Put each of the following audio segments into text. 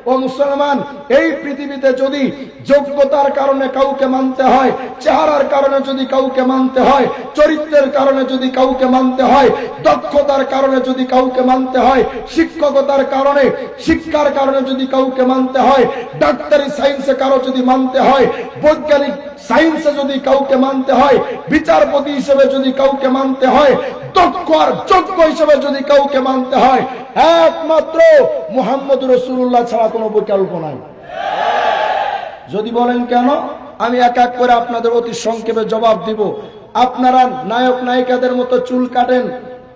ও মুসলমান, এই পৃথিবীতে যদি যোগ্যতার কারণে কাউকে মানতে হয়, চেহারার কারণে যদি কাউকে মানতে হয়, চরিত্রের কারণে যদি কাউকে মানতে হয়, দক্ষতার কারণে যদি কাউকে মানতে হয়, শিক্ষকতার কারণে, শিক্ষার কারণে যদি কাউকে মানতে হয়, ডাক্তারি সায়েন্সে কারো যদি মানতে হয়, বৈজ্ঞানিক সায়েন্সে যদি কাউকে মানতে হয়, বিচারপতি হিসেবে যদি কাউকে মানতে হয়, দক্ষ আর যোগ্য হিসেবে যদি কাউকে মানতে হয়, একমাত্র মুহাম্মদ রাসূলুল্লাহ ছাড়া কোনো বিকল্প নাই। যদি বলেন কেন, আমি এক এক করে আপনাদের অতি সংক্ষেপে জবাব দিব। আপনারা নায়ক নায়িকাদের মতো চুল কাটেন,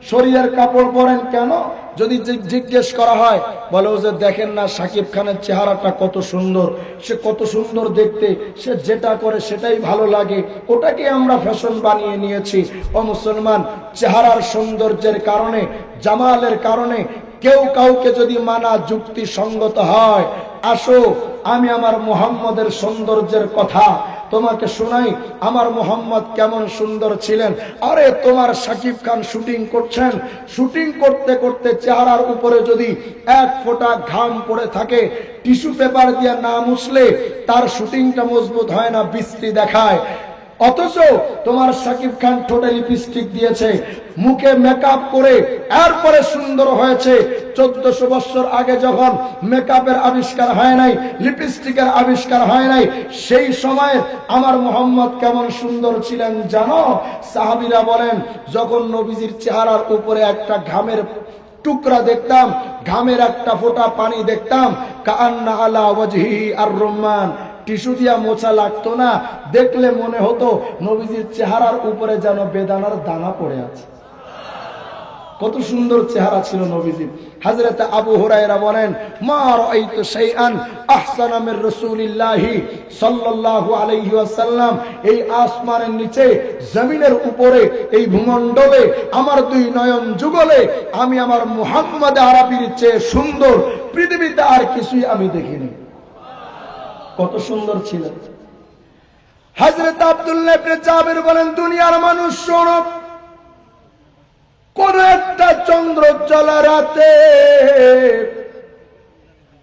শরীরের কাপড় পরেন কেন? যদি জিজ্ঞেস করা হয়, বলে যে দেখেন না শাকিব খানের চেহারাটা কত সুন্দর, সে কত সুন্দর দেখতে, সে যেটা করে সেটাই ভালো লাগে, ওটাকে আমরা ফ্যাশন বানিয়ে নিয়েছি। ও মুসলমান, চেহারার সৌন্দর্যের কারণে, জামালের কারণে কেউ কাউকে যদি মানা যুক্তিসঙ্গত হয়, আসো আমি আমার মুহাম্মদের সৌন্দর্যের কথা তোমাকে শোনাই। আমার মুহাম্মদ কেমন সুন্দর ছিলেন। আরে তোমার শাকিব খান শুটিং করছেন, শুটিং করতে করতে চেহারার উপরে যদি এক ফোঁটা ঘাম পড়ে থাকে, টিস্যু পেপার দিয়ে না মুছলে তার শুটিংটা মজবুত হয় না, বিশ্রী দেখায়। অথচ তোমার শাকিব খান ঠোঁটে লিপস্টিক দিয়েছে, মুখে মেকআপ করে এরপরে সুন্দর হয়েছে। 1400 বছর আগে যখন মেকআপের আবিষ্কার হয় নাই, লিপস্টিকের আবিষ্কার হয় নাই, সেই সময় আমার মুহাম্মদ কেমন সুন্দর ছিলেন জানো? সাহাবীরা বলেন, যখন নবীজির চেহারার উপরে একটা ঘামের টুকরা দেখতাম, ঘামের একটা ফোঁটা পানি দেখতাম, কাআন্না আলা ওয়াজহি আর রুম্মান, টিস্যু দিয়া মোছা লাগতো না, দেখলে মনে হতো নবীজির চেহারার উপরে যেন বেদানার দানা পড়ে আছে। কত সুন্দর চেহারা ছিল নবীজির। হযরত আবু হুরায়রা বলেন, মা রাআইতু শাইআন আহসানা মির রাসূলিল্লাহি সাল্লাল্লাহু আলাইহি ওয়াসাল্লাম। এই আসমানের নিচে, জমিনের উপরে, এই ভূমণ্ডলে, আমার দুই নয়ন যুগলে আমি আমার মুহাম্মদ আরবির চেয়ে সুন্দর পৃথিবীতে আর কিছুই আমি দেখিনি। কত সুন্দর ছিলেন। হযরত আব্দুল্লাহ ইবনে জাবির বলেন, দুনিয়ার মানুষ শোনো, কোন একটা চন্দ্রোজ্জ্বলা রাতে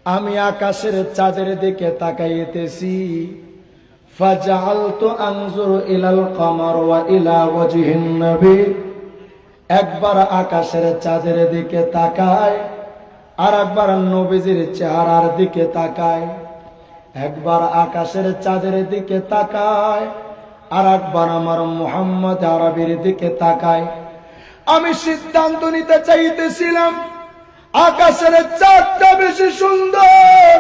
আমি আকাশের চাঁদের দিকে তাকাইতেছি, ফাজআলতু আনজুরু ইলাল কমার ওয়া ইলা ওয়াজহিন নবী। একবার আকাশের চাঁদের দিকে তাকায়, আর একবার নবীজির চেহারার দিকে তাকায়। একবার আকাশের চাঁদের দিকে তাকায়, আর একবার আমার মুহাম্মদ আরবির দিকে তাকায়। আমি সিদ্ধান্ত নিতে চাইতেছিলাম, আকাশের চাঁদটা বেশি সুন্দর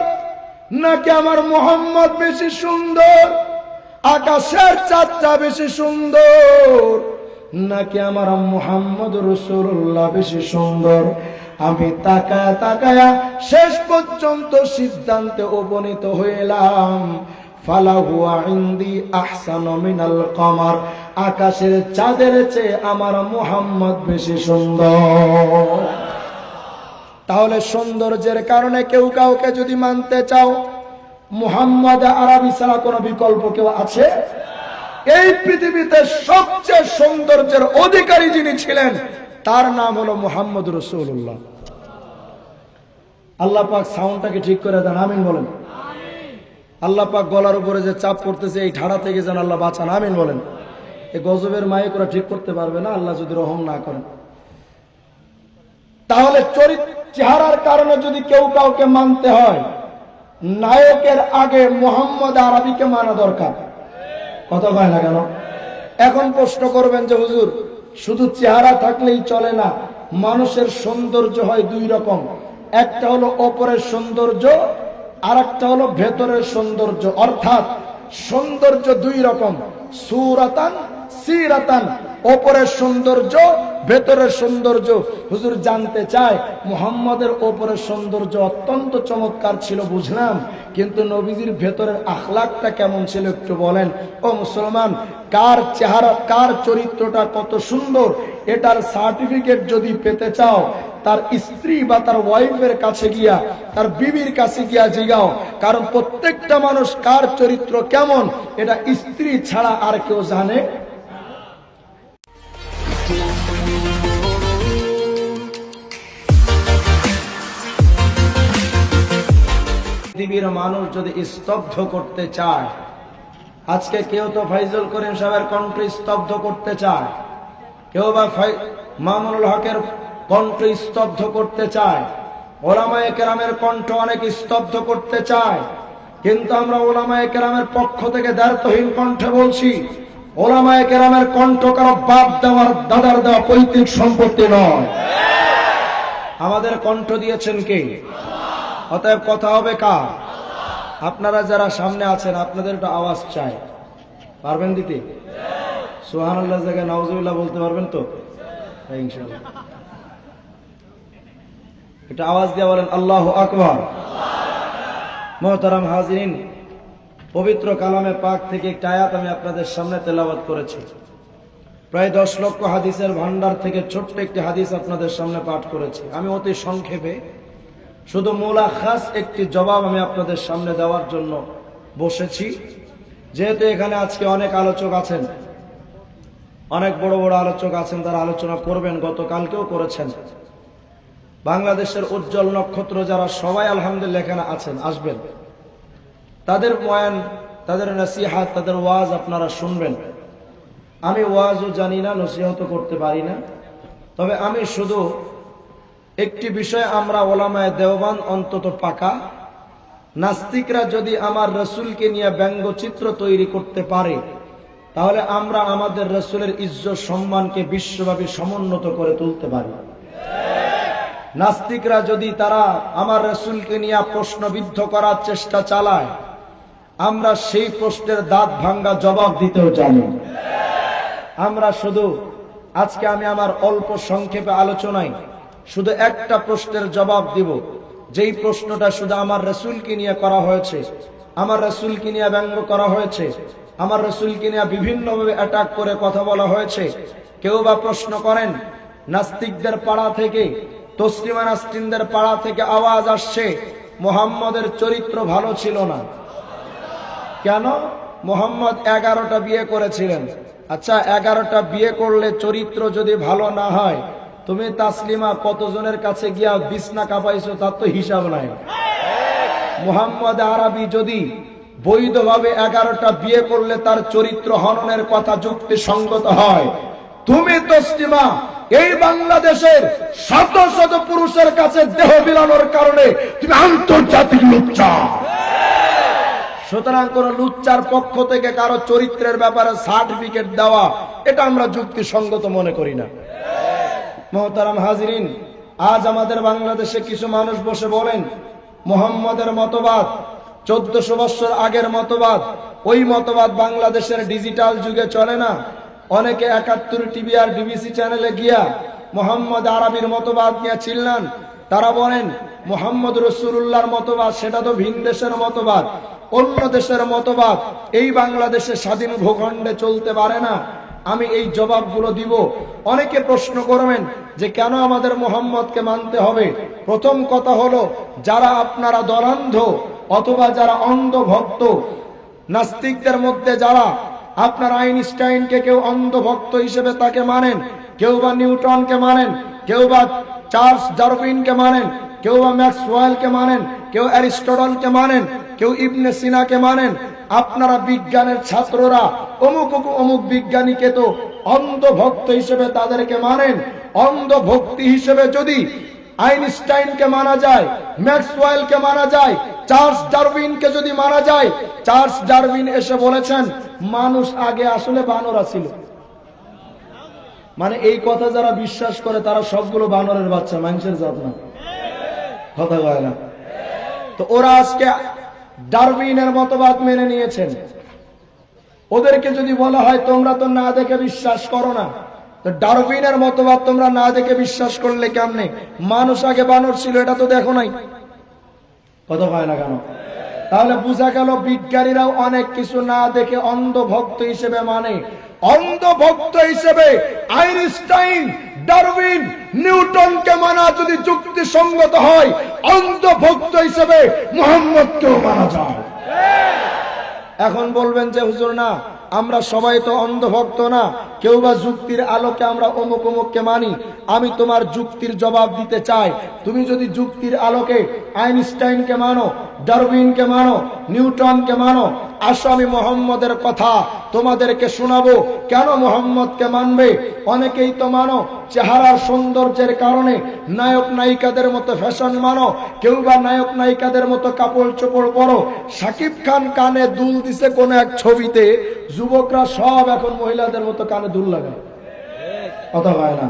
নাকি আমার মুহাম্মদ বেশি সুন্দর? আকাশের চাঁদটা বেশি সুন্দর নাকি আমার মুহাম্মদ রাসূলুল্লাহ বেশি সুন্দর? আমি তাকায়া তাকায়া শেষ পর্যন্ত সিদ্ধান্তে উপনীত হইলাম, ফালাহু ইনদি আহসানু মিনাল কমার, আকাশের চাঁদের চেয়ে আমার মুহাম্মদ বেশি সুন্দর। তাহলে সৌন্দর্যের কারণে কেউ কাউকে যদি মানতে চাও, মুহাম্মদ আরবি ছাড়া কোনো বিকল্প কেউ আছে? এই পৃথিবীতে সবচেয়ে সৌন্দর্যের অধিকারী যিনি ছিলেন, তার নাম হলো মুহাম্মদ রাসূলুল্লাহ। আল্লাহ পাক সাউন্ডটাকে ঠিক করে দেন, আমিন বলেন। আল্লাহ পাক গলার উপরে যে চাপ পড়তেছে, এই ঠাড়া থেকে যেন আল্লাহ বাঁচান, আমিন বলেন। এই গজবের মাইক ওরা ঠিক করতে পারবে না, আল্লাহ যদি রহম না করেন। তাহলে চেহারার কারণে যদি কেউ কাউকে মানতে হয়, নায়কের আগে মুহাম্মদ আরবিকে মানা দরকার। কথা কয় না কেন? এখন প্রশ্ন করবেন যে হুজুর, শুধু চেহারা থাকলেই চলে না, মানুষের সৌন্দর্য হয় দুই রকম, একটা হলো অপরের সৌন্দর্য, আর একটা হলো ভেতরের সৌন্দর্য। অর্থাৎ সৌন্দর্য দুই রকম, সুরাতান সিরাতান, অপরের সৌন্দর্য, ভেতরের সৌন্দর্য। হুজুর জানতে চায়, মুহাম্মদের ওপরের সৌন্দর্য অত্যন্ত চমৎকার ছিল বুঝলাম, কিন্তু নবীজির ভেতরের আখলাকটা কেমন ছিল একটু বলেন। ও মুসলমান, কার চেহারা, কার চরিত্রটা কত সুন্দর, এটার সার্টিফিকেট যদি পেতে চাও, তার স্ত্রী বা তার ওয়াইফের কাছে গিয়া, তার বিবির কাছে গিয়া জিগাও। কারণ প্রত্যেকটা মানুষ কার চরিত্র কেমন, এটা স্ত্রী ছাড়া আর কেউ জানে পৃথিবীর মানুষ যদি স্তব্ধ করতে চায়, আজকে কেউ তো ফাইজুল করিম সাহেবের কণ্ঠ স্তব্ধ করতে চায়, কেউ বা মামুনুল হকের কণ্ঠ স্তব্ধ করতে চায়, ওলামায়ে কেরামের কণ্ঠ অনেক স্তব্ধ করতে চায়। কিন্তু আমরা ওলামায়ে কেরামের পক্ষ থেকে দ্ব্যর্থহীন কণ্ঠে বলছি, ওলামায়ে কেরামের কণ্ঠ কারো বাপ দেওয়ার দাদার দেওয়া পৈতৃক সম্পত্তি নয়। আমাদের কণ্ঠ দিয়েছেন কে? অতএব কথা হবে কার? আপনারা যারা সামনে আছেন আপনাদের একটু আওয়াজ চাই, পারবেন দিতে? সুবহানাল্লাহ জায়গায় নাউজুবিল্লাহ বলতে পারবেন তো? ইনশাআল্লাহ এটা আওয়াজ দিয়ে বলেন আল্লাহু আকবার। মুহতারাম হাজিরিন, পবিত্র কালামে পাক থেকে একটা আয়াত আমি আপনাদের সামনে তেলাওয়াত করেছি। প্রায় 10 লক্ষ হাদিসের ভান্ডার থেকে ছোট্ট একটি হাদিস আপনাদের সামনে পাঠ করেছি। আমি অতি সংক্ষেপে শুধু মুলাখাস একটি জবাব আমি আপনাদের সামনে দেওয়ার জন্য বসেছি। যেহেতু এখানে আজকে অনেক আলোচক আছেন, অনেক বড় বড় আলোচক আছেন, তারা আলোচনা করবেন, গতকালকেও করেছেন। বাংলাদেশের উজ্জ্বল নক্ষত্র যারা সবাই আলহামদুলিল্লাহ এখানে আছেন, আসবেন। তাদের বয়ান, তাদের নসিহত, তাদের ওয়াজ আপনারা শুনবেন। আমি ওয়াজও জানি না, নসিহতও করতে পারি না। তবে আমি শুধু একটি বিষয়, আমরা ওলামায়ে দেওবান্দ অন্তত পাকা, নাস্তিকরা যদি আমার রসুলকে নিয়ে ব্যঙ্গচিত্র তৈরি করতে পারে, তাহলে আমরা আমাদের রসুলের ইজ্জত সম্মানকে বিশ্বব্যাপী সমুন্নত করে তুলতে পারি। নাস্তিকরা যদি তারা আমার রসুলকে নিয়ে প্রশ্নবিদ্ধ করার চেষ্টা চালায়, আমরা সেই প্রশ্নের দাঁত ভাঙ্গা জবাব দিতেও জানি। আমরা শুধু আজকে আমি আমার অল্প সংক্ষেপে আলোচনায় শুধু একটা প্রশ্নের জবাব দিব, যেই প্রশ্নটা শুধু আমার রসুলকে নিয়ে করা হয়েছে, আমার রসুলকে নিয়ে ব্যঙ্গ করা হয়েছে, আমার রসুলকে নিয়ে বিভিন্নভাবে অ্যাটাক করে কথা বলা হয়েছে। কেউ বা প্রশ্ন করেন, নাস্তিকদের পাড়া থেকে, তসলিমা নাসরিনদের পাড়া থেকে আওয়াজ আসছে মুহাম্মদের চরিত্র ভালো ছিল না। কেন? মুহাম্মদ 11টা বিয়ে করেছিলেন। আচ্ছা, 11টা বিয়ে করলে চরিত্র যদি ভালো না হয়, তুমি তাসলিমা কতজনের কাছে গিয়া বিছনা কাঁপাইছো তার তো হিসাব নাই। মুহাম্মদ আরবি যদি বৈধভাবে 11টা বিয়ে করলে তার চরিত্র হননের কথা যুক্তিসঙ্গত হয়, তুমি তসলিমা এই বাংলাদেশের শত শত পুরুষের কাছে দেহ বিলানোর কারণে তুমি আন্তর্জাতিক লুচ্চা। সুতরাং কোন লুচ্চার পক্ষ থেকে কারো চরিত্রের ব্যাপারে সার্টিফিকেট দেওয়া, এটা আমরা যুক্তিসঙ্গত মনে করি না। মুহতারাম হাজিরিন, আজ আমাদের বাংলাদেশে কিছু মানুষ বসে বলেন মুহাম্মদের মতবাদ 1400 বছর আগের মতবাদ, ওই মতবাদ বাংলাদেশের ডিজিটাল যুগে চলে না। অনেকে 71 টিভি আর ডিবিসি চ্যানেলে গিয়া মুহাম্মদ আরবির মতবাদ নিয়ে চিল্লান। তারা বলেন মুহাম্মদ রাসূলুল্লাহর মতবাদ সেটা তো ভিন দেশের মতবাদ, অন্য দেশের মতবাদ এই বাংলাদেশে স্বাধীন ভূখণ্ডে চলতে পারে না। আমি এই জবাবগুলো দিব। অনেকে প্রশ্ন করবেন যে কেন আমাদের মুহাম্মদকে মানতে হবে। প্রথম কথা হলো, যারা আপনারা দলান্ধ অথবা যারা অন্ধ ভক্ত, নাস্তিকদের মধ্যে যারা আপনার আইনস্টাইনকে কেউ অন্ধ ভক্ত হিসেবে তাকে মানেন, কেউ বা নিউটনকে মানেন, কেউ বা চার্লস ডারউইনকে মানেন, কেউ বা ম্যাক্সওয়েলকে মানেন, কেউ অ্যারিস্টটলকে মানেন, কেউ ইবনে সিনাকে মানেন। আপনারা বিজ্ঞানের ছাত্ররা অমুক অমুক বিজ্ঞানীকে তো অন্ধ ভক্ত হিসেবে তাদেরকে মানেন। অন্ধ ভক্তি হিসেবে যদি আইনস্টাইনকে মানা যায়, ম্যাক্সওয়েলকে মানা যায়, চার্লস ডারউইনকে যদি মানা যায়, চার্লস ডারউইন এসে বলেছেন মানুষ আগে আসলে বানরা ছিল। মানে এই কথা যারা বিশ্বাস করে তারা সবগুলো বানরের বাচ্চা, মানুষের জাত না। কথা কয় না তো? ওরা আজকে ডারউইনের মতবাদ মেনে নিয়েছেন। ওদেরকে যদি বলা হয় তোমরা তো না দেখে বিশ্বাস করো না, তো ডারউইনের মতবাদ তোমরা না দেখে বিশ্বাস করলে কেমনে? মানুষ আগে বানর ছিল, এটা তো দেখো নাই। কথা হয় না কেন? তাহলে বোঝা গেল বিজ্ঞানীরাও অনেক কিছু না দেখে অন্ধ ভক্ত হিসেবে মানে। অন্ধ ভক্ত হিসেবে আইনস্টাইন, ডারউইন, নিউটনকে মানা যদি যুক্তিসঙ্গত হয়, অন্ধ ভক্ত হিসেবে মুহাম্মদকেও মানা যায়। এখন বলবেন যে হুজুর না, আমরা সবাই তো অন্ধভক্ত না, কেউ বা যুক্তির আলোকে আমরা অমুক অমুককে মানি। আমি তোমার যুক্তির জবাব দিতে চাই। তুমি যদি যুক্তির আলোকে আইনস্টাইনকে মানো, ডারউইনকে মানো, নিউটনকে মানো, আসো আমি মোহাম্মদের কথা তোমাদেরকে শোনাবো। কেন মোহাম্মদকে মানবে? অনেকেই তো মানো চেহারার সৌন্দর্যের কারণে, নায়ক নায়িকাদের মতো ফ্যাশন মানো, কেউ বা নায়ক নায়িকাদের মতো কাপড় চোপড় পরো। শাকিব খান কানে দুল দিছে কোন এক ছবিতে, যুবকরা সব এখন মহিলাদের মতো কানে দুল লাগায়, কথা হয় না।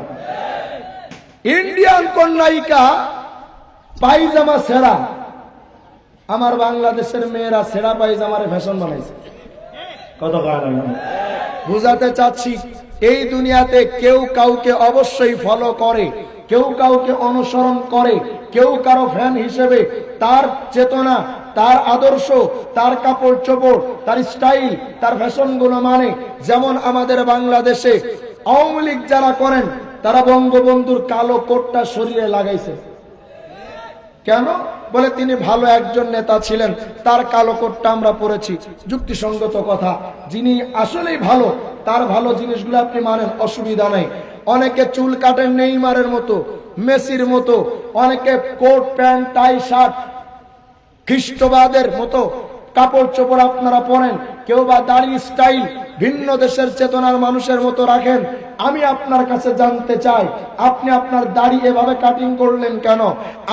ইন্ডিয়ান কোন নায়িকা পায়জামা ছেঁড়া, আমার বাংলাদেশের মেয়েরা ছেঁড়া পায়জামারে ফ্যাশন বানাইছে, কথা হয় না। বুঝাতে চাচ্ছি এই দুনিয়াতে কেউ কাউকে অবশ্যই ফলো করে, কেউ কাউকে অনুসরণ করে, কেউ কারো ফ্যান হিসেবে তার চেতনা, তার আদর্শ, তার কাপড় চোপড়, তার স্টাইল, তার ফ্যাশন গুলো মানে। যেমন আমাদের বাংলাদেশে আওয়ামী লীগ যারা করেন তারা বঙ্গবন্ধুর কালো কোটটা শরীরে লাগাইছে। কেন? বলে তিনি ভালো একজন নেতা ছিলেন, তার কালো কোটটা আমরা পরেছি। যুক্তিসঙ্গত কথা। যিনি আসলেই ভালো, তার ভালো জিনিসগুলো আপনি মানেন, অসুবিধা নাই। অনেকে চুল কাটেন নেইমারের মতো, মেসির মতো, অনেকে কোট প্যান্ট টাই শার্ট খ্রিস্টবাদের মতো কাপড় চোপড় আপনারা পরেন, কেউ বা দাড়ি স্টাইল ভিন্ন দেশের চেতনার মানুষের মতো রাখেন। আমি আপনার কাছে জানতে চাই, আপনি আপনার দাড়ি এভাবে কাটিং করলেন কেন?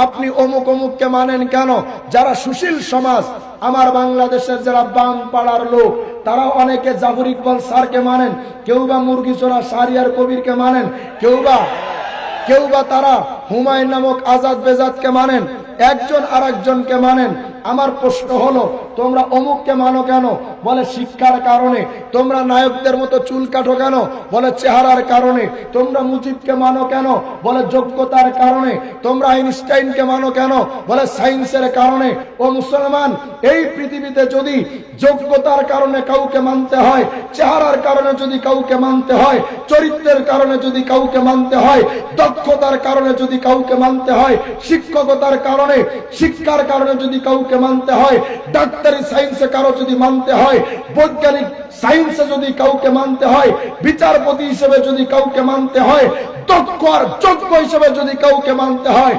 আপনি অমুক অমুককে মানেন কেন? যারা সুশীল সমাজ, আমার বাংলাদেশের যারা বাম পাড়ার লোক, তারা অনেকে জাফর ইকবাল স্যারকে মানেন, কেউ বা মুরগিচোরা শাহরিয়ার কবিরকে মানেন, কেউ বা তারা হুমায়ুন নামক আজাদ বেজাদকে মানেন, একজন আর একজনকে মানেন। আমার প্রশ্ন হলো, তোমরা অমুককে মানো কেন? বলে শিক্ষার কারণে। তোমরা নায়কদের মতো চুল কাটো কেন? বলে চেহারার কারণে। তোমরা মুজিবকে মানো কেন? বলে যোগ্যতার কারণে। তোমরা আইনস্টাইনকে মানো কেন? বলে সায়েন্সের কারণে। ও মুসলমান, এই পৃথিবীতে যদি যোগ্যতার কারণে কাউকে মানতে হয়, চেহারার কারণে যদি কাউকে মানতে হয়, চরিত্রের কারণে যদি কাউকে মানতে হয়, দক্ষতার কারণে যদি কাউকে মানতে হয়, শিক্ষকতার কারণে, শিক্ষার কারণে যদি কাউকে মানতে হয়, ডাক্তারি সায়েন্সে কারো যদি মানতে হয়, বৈজ্ঞানিক সায়েন্সে যদি কাউকে মানতে হয়, বিচারপতি হিসেবে যদি কাউকে মানতে হয়, দক্ষ আর যোগ্য হিসেবে যদি কাউকে মানতে হয়,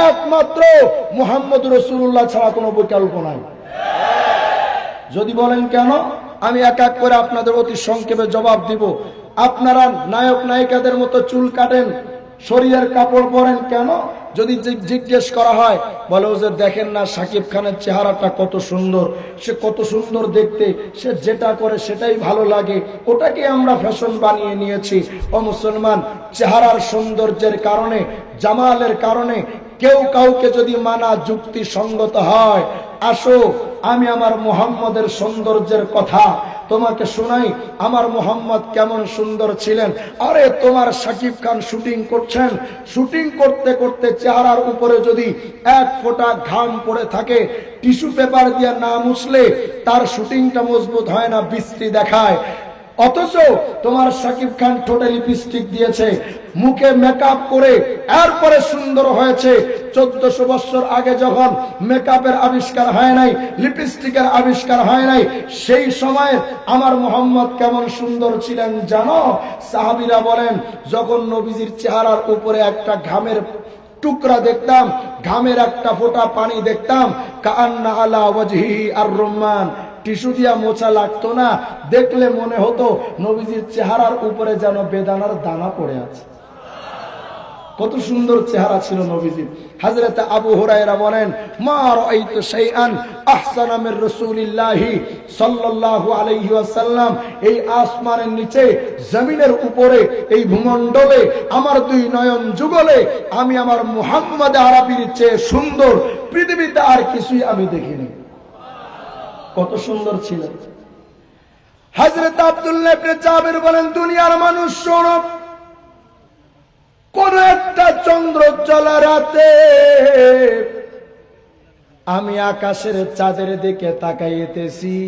একমাত্র মুহাম্মদ রাসূলুল্লাহ ছাড়া কোনো বিকল্প নাই। যদি বলেন কেন, আমি এক এক করে আপনাদের অতি সংক্ষেপে জবাব দিব। আপনারা নায়ক নায়িকাদের মতো চুল কাটেন, শরীরের কাপড় পরেন কেন? যদি জিজ্ঞেস করা হয়, বলে ওদের দেখেন না শাকিব খানের চেহারাটা কত সুন্দর, সে কত সুন্দর দেখতে, সে যেটা করে সেটাই ভালো লাগে, ওটাকে আমরা ফ্যাশন বানিয়ে নিয়েছি। ও মুসলমান, চেহারার সৌন্দর্যের কারণে, জামালের কারণে কেউ কাউকে যদি মানা যুক্তিসঙ্গত হয়, আসো আমি আমার মুহাম্মদের সৌন্দর্যের কথা তোমাকে শোনাই। আমার মুহাম্মদ কেমন সুন্দর ছিলেন। আরে তোমার শাকিব খান শুটিং করছেন, শুটিং করতে করতে চেহারার উপরে যদি এক ফোঁটা ঘাম পড়ে থাকে, টিস্যু পেপার দিয়ে না মুছলে তার শুটিংটা মজবুত হয় না, বিশ্রী দেখায়। অথচ তোমার শাকিব খান ঠোঁটে লিপস্টিক দিয়েছে, মুখে মেকআপ করে এরপরে সুন্দর হয়েছে। 1400 বছর আগে যখন মেকআপের আবিষ্কার হয় নাই, লিপস্টিকের আবিষ্কার হয় নাই, সেই সময় আমার মুহাম্মদ কেমন সুন্দর ছিলেন জানো? সাহাবীরা বলেন, যখন নবীজির চেহারার উপরে একটা ঘামের টুকরা দেখতাম, ঘামের একটা ফোঁটা পানি দেখতাম, কাআন্না আলা ওয়াজহি আর রুম্মান, টিস্যু দিয়া মোছা লাগতো না, দেখলে মনে হতো নবীজির চেহারার উপরে যেন বেদানার দানা পড়ে আছে। কত সুন্দর চেহারা ছিল নবীজির। হযরত আবু হুরায়রা বলেন, মা রাআইতু শাইআন আহসানা মির রাসূলিল্লাহি সাল্লাল্লাহু আলাইহি ওয়াসাল্লাম। এই আসমানের নিচে, জমিনের উপরে, এই ভূমণ্ডলে আমার দুই নয়ন যুগলে আমি আমার মুহাম্মদ আরবির চেয়ে সুন্দর পৃথিবীতে আর কিছুই আমি দেখিনি। কত সুন্দর ছিলেন। হযরত আব্দুল্লাহ ইবনে জাবির বলেন, দুনিয়ার মানুষ শোনো, কোন একটা চন্দ্রোজ্জ্বল রাতে আমি আকাশের চাঁদের দিকে তাকাইতেছি,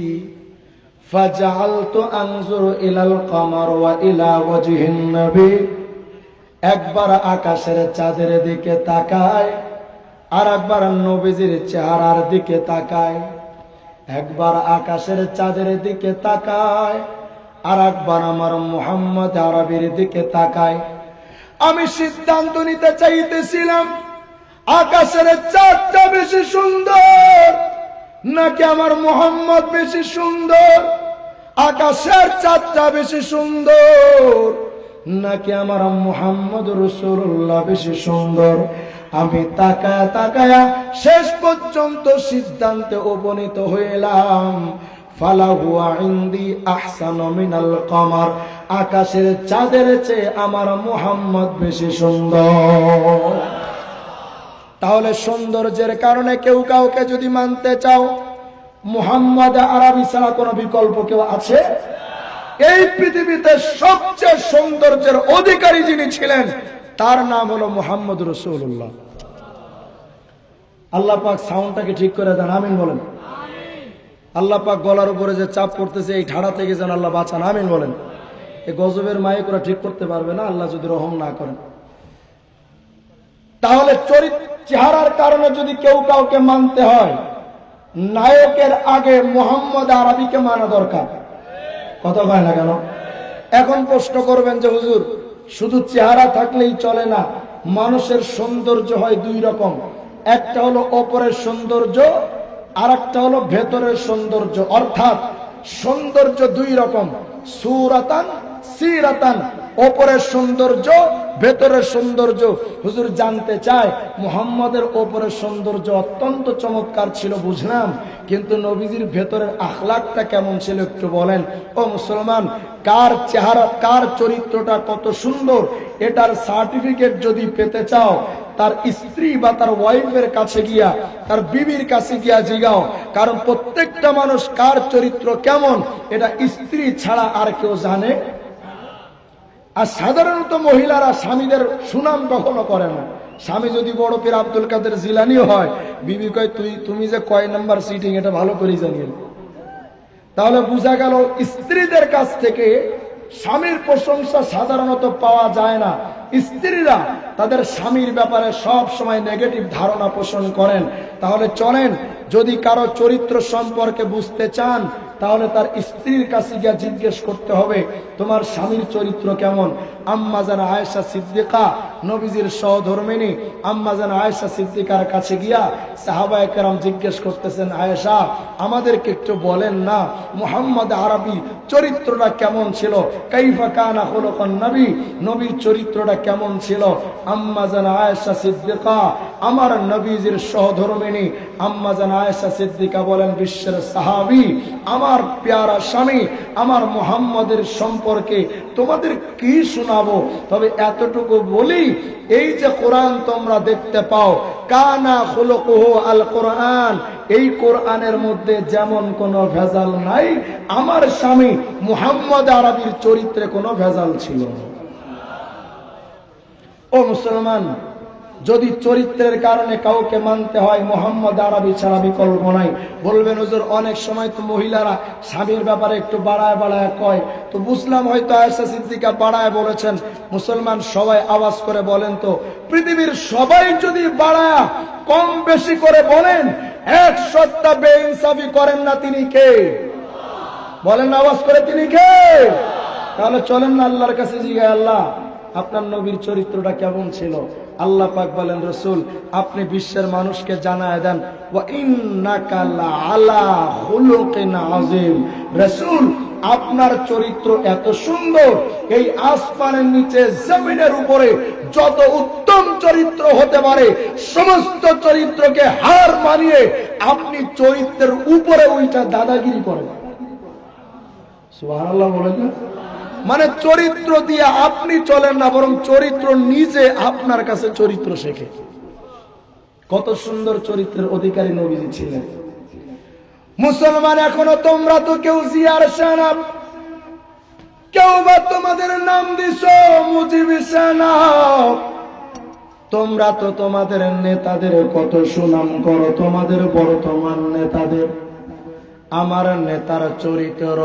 ফাজআলতু আনজুরু ইলাল কমার ওয়া ইলা ওয়াজহিন নবী। একবার আকাশের চাঁদের দিকে তাকায়, আর একবার নবীজির চেহারার দিকে তাকায়। একবার আকাশের চাঁদের দিকে তাকায়, আর একবার আমার মুহাম্মদ আরবির দিকে তাকায়। আমি সিদ্ধান্ত নিতে চাইতেছিলাম আকাশের চাঁদটা বেশি সুন্দর নাকি আমার মুহাম্মদ বেশি সুন্দর, আকাশের চাঁদটা বেশি সুন্দর নাকি আমার মুহাম্মদ রাসূলুল্লাহ বেশি সুন্দর। আমি তাকায়া তাকায়া শেষ পর্যন্ত সিদ্ধান্তে উপনীত হইলাম ফালাহু ইনদি আহসানু মিনাল কমার, আকাশের চাঁদের চেয়ে আমার মুহাম্মদ বেশি সুন্দর। তাহলে সৌন্দর্যের কারণে কেউ কাউকে যদি মানতে চাও, মুহাম্মদ আরবি ছাড়া কোনো বিকল্প কেউ আছে? এই পৃথিবীতে সবচেয়ে সৌন্দর্যের অধিকারী যিনি ছিলেন তার নাম হলো মুহাম্মদ রাসূলুল্লাহ। আল্লাহ পাক সাউন্ডটাকে ঠিক করে দেন, আমিন বলেন। আল্লাহ পাক গলার উপরে যে চাপ করতেছে এই ঠাড়া থেকে যেন আল্লাহ বাঁচান, আমিন বলেন। এই গজবের মাইক ওরা ঠিক করতে পারবে না আল্লাহ যদি রহম না করেন। তাহলে চেহারার কারণে যদি কেউ কাউকে মানতে হয়, নায়কের আগে মুহাম্মদ আরবিকে মানা দরকার। কথা কয় না কেন? এখন প্রশ্ন করবেন যে হুজুর শুধু চেহারা থাকলেই চলে না, মানুষের সৌন্দর্য হয় দুই রকম, একটা হলো ওপরের সৌন্দর্য আর একটা হলো ভেতরের সৌন্দর্য। অর্থাৎ সৌন্দর্য দুই রকম, সুরাতান সিরাতান, ওপরের সৌন্দর্য ভেতরের সৌন্দর্য। হুজুর জানতে চায় মুহাম্মদের ওপরের সৌন্দর্য অত্যন্ত চমৎকার ছিল বুঝলাম, কিন্তু নবীজির ভেতরের আখলাকটা কেমন ছিল একটু বলেন। ও মুসলমান, কার চেহারা কার চরিত্রটা কত সুন্দর এটার সার্টিফিকেট যদি পেতে চাও, তার স্ত্রী বা তার ওয়াইফের কাছে গিয়া, তার বিবির কাছে গিয়া জিগাও। কারণ প্রত্যেকটা মানুষ কার চরিত্র কেমন এটা স্ত্রী ছাড়া আর কেউ জানে। আর সাধারণত মহিলারা স্বামীদের সুনাম কখনো করে না। স্বামী যদি বড় পীর আব্দুল কাদের জিলানিও হয়, বিবি কয় তুমি যে কয় নাম্বার সিটিং এটা ভালো করে জানিয়ে। তাহলে বোঝা গেল স্ত্রীদের কাছ থেকে স্বামীর প্রশংসা সাধারণত পাওয়া যায় না। স্ত্রীরা তাদের স্বামীর ব্যাপারে সব সময় নেগেটিভ ধারণা পোষণ করেন। তাহলে চলেন, যদি কারো চরিত্র সম্পর্কে বুঝতে চান তাহলে তার স্ত্রীর কাছে গিয়ে জিজ্ঞেস করতে হবে তোমার স্বামীর চরিত্র কেমন। আম্মা জান আয়েশা সিদ্দিকা, নবীজির সহধর্মিনী আম্মা জান আয়েশা সিদ্দিকার কাছে গিয়া সাহাবায়ে কেরাম জিজ্ঞেস করতেছেন, আয়েশা আমাদেরকে একটু বলেন না মুহাম্মদ আরবি চরিত্রটা কেমন ছিল, কাইফা কানা খুলুকান নবী, নবীর চরিত্রটা কেমন ছিল। আম্মা জান আয়েশা সিদ্দিকা, আমার নবীজির সহধর্মিনী আম্মা জান আয়েশা সিদ্দিকা বলেন, বিশ্বের সাহাবী, আমার প্যারা স্বামী আমার মুহাম্মদের সম্পর্কে তোমাদের কি শোনাবো, তবে এতটুকু বলি, এই যে কোরআন তোমরা দেখতে পাও, কানা খুলুকুহু আল কোরআন, এই কোরআনের মধ্যে যেমন কোনো ভেজাল নাই, আমার স্বামী মুহাম্মদ আরবির চরিত্রে কোনো ভেজাল ছিল না। ও মুসলমান, যদি চরিত্রের কারণে কাউকে মানতে হয় মুহাম্মদ আরবি ছাড়া বিকল্প নাই। বলবেন হুজুর অনেক সময় তো মহিলারা স্বামীর ব্যাপারে একটু বাড়ায় বাড়ায় কয়, তো বুঝলাম হয়তো আয়েশা সিদ্দিকা বাড়ায় বলেছেন। মুসলমান সবাই আওয়াজ করে বলেন তো, পৃথিবীর সবাই যদি বাড়ায় কম বেশি করে বলেন, এক সত্তা বেইনসাফি করেন না, তিনি কে? বলেন আওয়াজ করে, তিনি কে? তাহলে চলেন না আল্লাহর কাছে জিজ্ঞাসা, আল্লাহ আপনার নবীর চরিত্রটা কেমন ছিল। আল্লাহ পাক বলেন, রাসূল আপনি বিশ্বের মানুষকে জানায় দেন, ওয়া ইন্নাকা লাআলা খুলুকিন আযীম, রাসূল আপনার চরিত্র এত সুন্দর, এই আসমানের নিচে জমিনের উপরে যত উত্তম চরিত্র হতে পারে সমস্ত চরিত্রকে হার মানিয়ে আপনি চরিত্রের উপরে ওইটা দাদাগিরি করেন। সুবহানাল্লাহ বলেন না? মানে চরিত্র দিয়ে আপনি চলেন না, বরং চরিত্র নিজে আপনার কাছে চরিত্র শেখে। কত সুন্দর চরিত্রের অধিকারী নবীজি ছিলেন। মুসলমান, এখনো তোমরা তো কেউ জিয়ার সেনা, কেউ বা তোমাদের নাম দিছ মুজিবি সেনা, তোমরা তো তোমাদের নেতাদের কত সুনাম করো, তোমাদের বর্তমান নেতাদের। আমার নেতার চরিত্র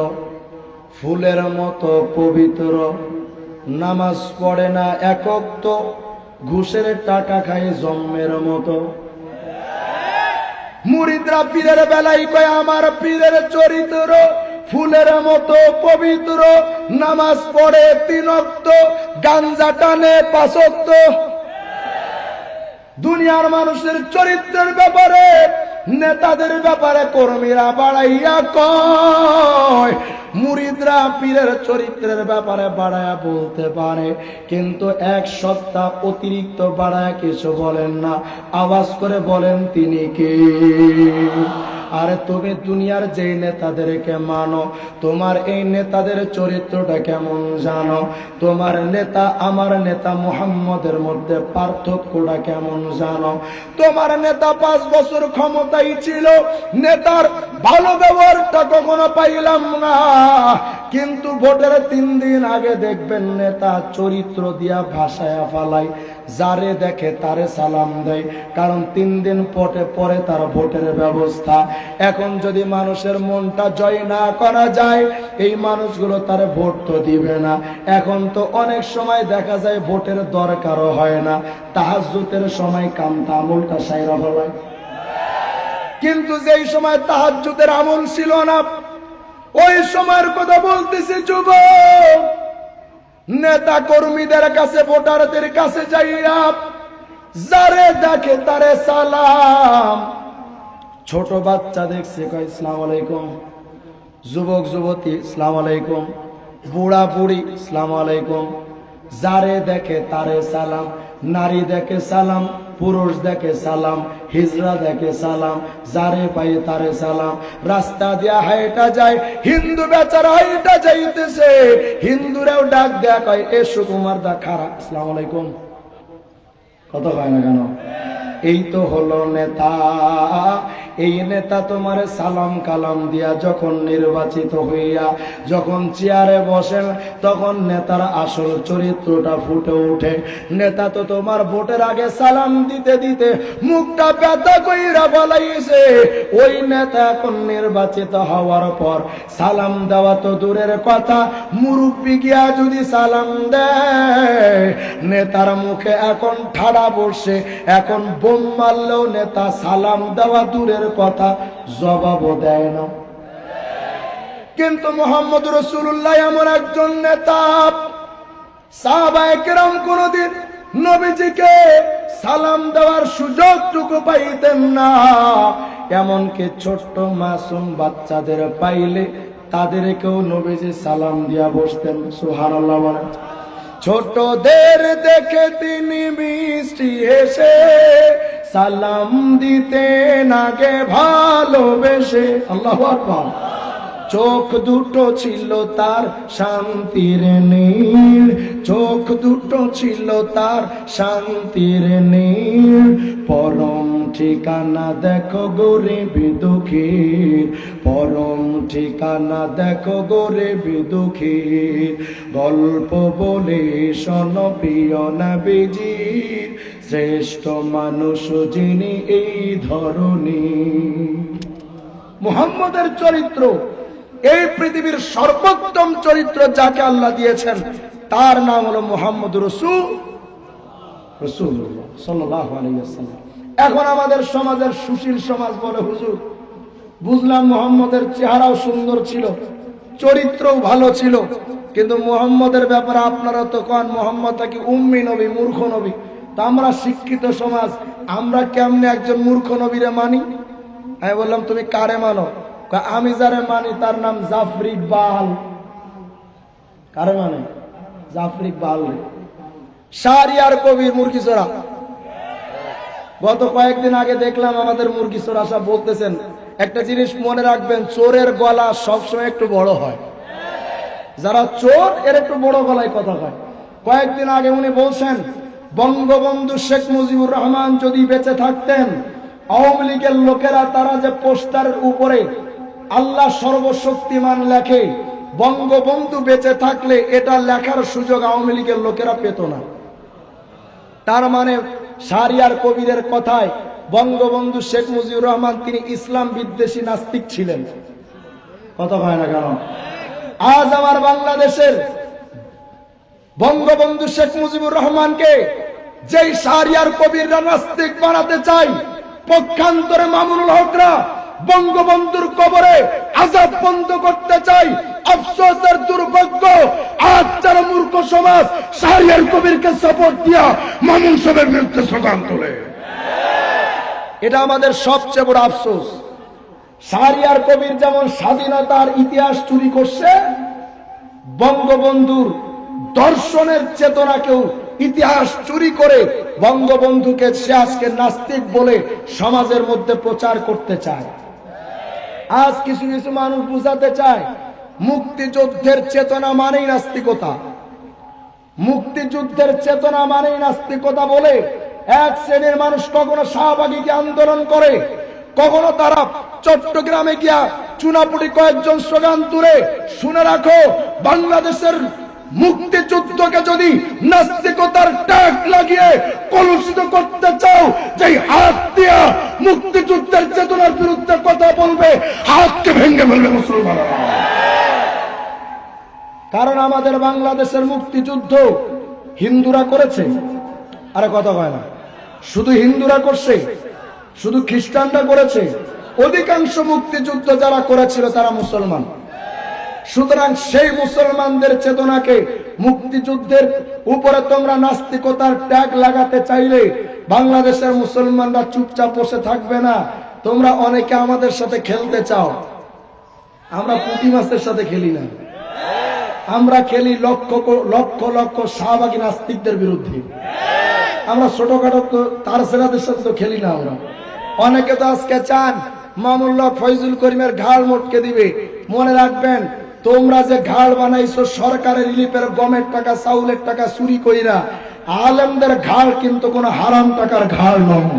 ফুলের মতো পবিত্র, নামাজ পড়ে না একক, তো ঘুষের টাকা খায় জম্মের মতো। মুরিদরা পীরের বেলায় কয় আমার পীরের চরিত্র ফুলের মতো পবিত্র, নামাজ পড়ে 3 ওয়াক্ত, গাঞ্জা টানে 5 ওয়াক্ত। দুনিয়ার মানুষের চরিত্রের ব্যাপারে, নেতাদের ব্যাপারে কর্মীরা বাড়াইয়া কয়, মুরিদরা পীরের চরিত্রের ব্যাপারে বাড়াইয়া বলতে পারে, কিন্তু 1 সপ্তাহ অতিরিক্ত বাড়ায় কিছু বলেন না। আওয়াজ করে বলেন তিনি কে? আরে তুমি দুনিয়ার যে নেতাদেরকে মানো, তোমার এই নেতাদের চরিত্রটা কেমন জানো? তোমার নেতা আমার নেতা মুহাম্মদের মধ্যে পার্থক্যটা কেমন জানো? তোমার নেতা 5 বছর ক্ষমতায় ছিল, নেতার ভালো ব্যবহারটা কখনো পাইলাম না, কিন্তু ভোটের 3 দিন আগে দেখবেন নেতা চরিত্র দিয়া ভাষায়া ফালাই, যারে দেখে তারে সালাম দেয়, কারণ 3 দিন পরে তার ভোটের ব্যবস্থা। এখন যদি মানুষের মনটা জয় না করা যায়, এই মানুষগুলো তার ভোট তো দিবে না। এখন তো অনেক সময় দেখা যায় ভোটের দরকারও হয় না, তাহাজ্জুদের সময় কামটা আমলটা সাইরা ফেলায়। কিন্তু যেই সময় তাহাজ্জুদের আমল ছিল না, ওই সময়ের কথা বলতেছি যুবক, নেতা কর্মীদের কাছে, ভোটারদের কাছে যাইয়া যারে দেখে তারে সালাম। ছোট বাচ্চা দেখছে কয় আসসালামু আলাইকুম, যুবক যুবতী আসসালামু আলাইকুম, বুড়া বুড়ি আসসালামু আলাইকুম, যারে দেখে তারে সালাম। নারী দেখে সালাম, পুরুষ দেখে সালাম, হিজড়া দেখে সালাম, যারে পাই তারে সালাম। রাস্তা দিয়া হাইটা যায়, হিন্দু বেচারা হাইটা যাইতেছে, হিন্দুরাও ডাক দেয়া কয় এ সুকুমার দা খারা আসসালামু আলাইকুম। কত হয় না কেন? এই তো হলো নেতা। এই নেতা তোমার সালাম কালাম দিয়া যখন নির্বাচিত হইয়া যখন চেয়ারে বসেন, তখন নেতার আসল চরিত্রটা ফুটে ওঠে। নেতা তো তোমার ভোটের আগে সালাম দিতে দিতে মুখটা ব্যথা কইরা বলাইছে, ওই নেতা এখন নির্বাচিত হওয়ার পর সালাম দেওয়া তো দূরের কথা, মুরব্বি গিয়া যদি সালাম দেয়, নেতার মুখে এখন ঠাড়া বসে, এখন বোম মারলেও নেতা সালাম দেওয়া দূরের কথা, জবাবও দেয় না। কিন্তু মুহাম্মদ রাসূলুল্লাহ এমন একজন নেতা, সাহাবায়ে কেরাম কোনদিন নবীজিকে সালাম দেওয়ার সুযোগটুকু পাইতেন না। এমনকি ছোট্ট মাসুম বাচ্চাদের পাইলে তাদেরকেও নবীজি সালাম দিয়া বসতেন। সুবহানাল্লাহ বলেন। ছোটদের দেখে তিনি মিষ্টি হেসে সালাম দিতেন আগে ভালোবেসে। আল্লাহু আকবার। চোখ দুটো ছিল তার শান্তির নীল, চোখ দুটো ছিল তার শান্তির নীল। পরম ঠিকানা দেখো গরিব দুঃখীর, পরম ঠিকানা দেখো গরিব দুঃখীর। গল্প বলে শোনো প্রিয় নবীজির, শ্রেষ্ঠ মানুষ যিনি এই ধরনীর। মুহাম্মদের চরিত্র, এই পৃথিবীর সর্বোত্তম চরিত্র যাকে আল্লাহ দিয়েছেন, তার নাম হলো মুহাম্মদ রাসূলুল্লাহ সাল্লাল্লাহু আলাইহি ওয়াসাল্লাম। এখন আমাদের সমাজের সুশীল সমাজ বলে, হুজুর বুঝলাম মুহাম্মদের চেহারাও সুন্দর ছিল, চরিত্রও ভালো ছিল, কিন্তু মুহাম্মদের ব্যাপারে আপনারা তো কন মুহাম্মদ কি উম্মি নবী, মূর্খ নবী। তো আমরা শিক্ষিত সমাজ, আমরা কেমনে একজন মূর্খ নবীরে মানি? আমি বললাম তুমি কারে মানো? আমি যারে মানি তার নাম জাফর ইকবাল। কারে মানে? জাফর ইকবাল। শাহরিয়ার কবির মুরগিচোরা। গত কয়েকদিন আগে দেখলাম আমাদের মুরগিচোরা সব বলতেছেন, একটা জিনিস মনে রাখবেন, চোরের গলা সবসময় একটু বড় হয়। যারা চোর এর একটু বড় গলায় কথা হয়। কয়েকদিন আগে উনি বলছেন, বঙ্গবন্ধু শেখ মুজিবুর রহমান যদি বেঁচে থাকতেন, আওয়ামী লীগের লোকেরা তারা যে পোস্টারের উপরে আল্লাহ সর্বশক্তিমান লেখে, বঙ্গবন্ধু বেঁচে থাকলে এটা লেখার সুযোগ আওয়ামী লীগের লোকেরা পেত না। তার মানে শাহরিয়ার কবিরের কথায় বঙ্গবন্ধু শেখ মুজিবুর রহমান তিনি ইসলাম বিদ্বেষী নাস্তিক ছিলেন। কথা হয় না কেন? আজ আমার বাংলাদেশের বঙ্গবন্ধু শেখ মুজিবুর রহমানকে যেই শাহরিয়ার কবিররা নাস্তিক বানাতে চাই, পক্ষান্তরে মামুনুল হকরা বঙ্গবন্ধুর কবরে আযাব বন্ধ করতে চাই। আফসোসের দুর্ভাগ্য, আজ যারা মূর্খ সমাজ শাহরিয়ার কবিরকে সাপোর্ট দিয়া মামুন সাহেবের বিরুদ্ধে স্লোগান তোলে, এটা আমাদের সবচেয়ে বড় আফসোস। শাহরিয়ার কবির যেমন স্বাধীনতার ইতিহাস চুরি করছে, বঙ্গবন্ধুর দর্শনের চেতনাকেও ইতিহাস চুরি করে বঙ্গবন্ধুকে সে আজকে নাস্তিক বলে সমাজের মধ্যে প্রচার করতে চায়। আজ কিছু কিছু মানুষ বুঝাতে চায় মুক্তিযুদ্ধের চেতনা মানেই নাস্তিকতা, মুক্তিযুদ্ধের চেতনা মানেই নাস্তিকতা বলে এক শ্রেণীর মানুষ কখনো শাহবাগীকে আন্দোলন করে, কখনো তারা চট্টগ্রামে গিয়া চুনাপুটি কয়েকজন স্লোগান তুলে। শুনে রাখো, বাংলাদেশের মুক্তিযুদ্ধকে যদি নাস্তিকতার ট্যাগ লাগিয়ে কলুষিত করতে চাও, যে হাত দিয়া মুক্তিযুদ্ধের চেতনার বিরুদ্ধে কথা বলবে, হাতকে ভেঙে ফেলবে মুসলমানরা। কারণ আমাদের বাংলাদেশের মুক্তিযুদ্ধ হিন্দুরা করেছে, আরে কথা কয় না, শুধু হিন্দুরা করছে, শুধু খ্রিস্টানরা করেছে? অধিকাংশ মুক্তিযুদ্ধ যারা করেছিল তারা মুসলমান। সুতরাং সেই মুসলমানদের চেতনাকে মুক্তিযুদ্ধের উপরে তোমরা নাস্তিকতার ট্যাগ লাগাতে চাইলে বাংলাদেশের মুসলমানরা চুপচাপ বসে থাকবে না। তোমরা অনেকে আমাদের সাথে খেলতে চাও, আমরা পুঁটি মাছের সাথে খেলি না, আমরা খেলি লক্ষ লক্ষ লক্ষ শাহবাগী নাস্তিকদের বিরুদ্ধে। আমরা ছোটখাটো তার সেনাদের সাথে তো খেলি না। আমরা অনেকে তো আজকে চান মামুল্লাহ ফয়জুল করিমের ঘাড় মোটকে দিবে। মনে রাখবেন, তোমরা যে ঘাড় বানাইছো সরকারের রিলিফের গমের টাকা চাউলের টাকা চুরি কইরা, আলেমদের ঘাড় কিন্তু কোন হারাম টাকার ঘাড় নয়।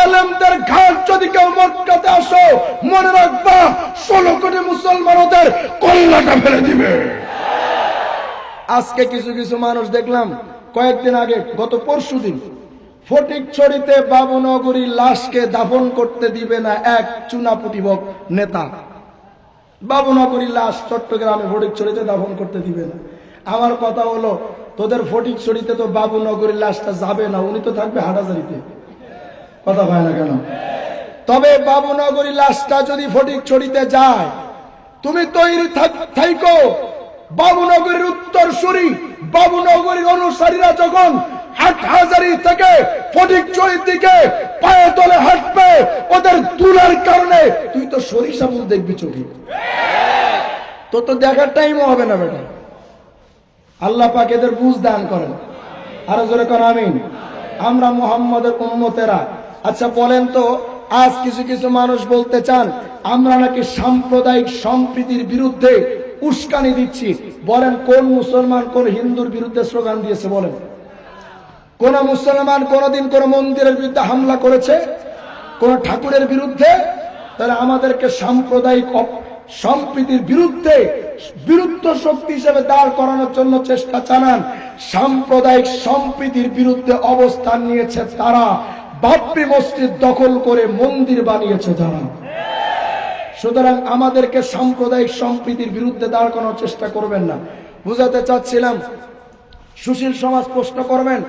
আলেমদের ঘাড় যদি কেউ মটকাতে আসো, মনে রাখবা 16 কোটি মুসলমান ওদের কল্লাটা ফেলে দিবে। আজকে কিছু কিছু মানুষ দেখলাম কয়েকদিন আগে, গত পরশুদিন, ফটিকছড়িতে বাবুনগরী লাশকে দাফন করতে দিবে না এক চুনাপুটি নেতা। বাবুনগরী লাশ চট্টগ্রামে ফটিকছড়িতে দাফন করতে দিবে না। আমার কথা হলো, তোদের ফটিকছড়িতে তো বাবুনগরী লাশটা যাবে না, উনি তো থাকবে হাটাজারিতে। কথা হয় না কেন? তবে বাবুনগরী লাশটা যদি ফটিকছড়িতে যায়, তুমি তৈরি থাইকো। বাবুনগরীর উত্তরসূরি, বাবুনগরীর অনুসারীরা যখন হাটহাজারী থেকে ফটিকছড়ির দিকে পায়ে তলে হাঁটবে, ওদের তুলার কারণে তুই তো সরিষা ফুল দেখবি চোখে, তো দেখার টাইমও হবে না বেটা। আল্লাহ পাক এদের বুঝ দান করেন। আরো জোরে কর আমিন। আমরা মুহাম্মদের উম্মতেরা। আচ্ছা বলেন তো, আজ কিছু কিছু মানুষ বলতে চান আমরা নাকি সাম্প্রদায়িক সম্প্রীতির বিরুদ্ধে উস্কানি দিচ্ছি। বলেন কোন মুসলমান কোন হিন্দুর বিরুদ্ধে স্লোগান দিয়েছে? বলেন কোন মুসলমান কোনদিন কোন মন্দিরের বিরুদ্ধে হামলা করেছে? কোন ঠাকুরের বিরুদ্ধে? তাহলে আমাদেরকে সাম্প্রদায়িক সম্প্রীতির বিরুদ্ধে বিরুদ্ধ শক্তি হিসেবে দাঁড় করানোর জন্য চেষ্টা চালান। সাম্প্রদায়িক সম্প্রীতির বিরুদ্ধে অবস্থান নিয়েছে তারা, বাবরি মসজিদ দখল করে মন্দির বানিয়েছে তারা। সুতরাং আমাদেরকে সাম্প্রদায়িক সম্প্রীতির বিরুদ্ধে দাঁড় করানোর চেষ্টা করবেন না। বুঝাতে চাচ্ছিলাম, সুশীল সমাজ প্রশ্ন করবেন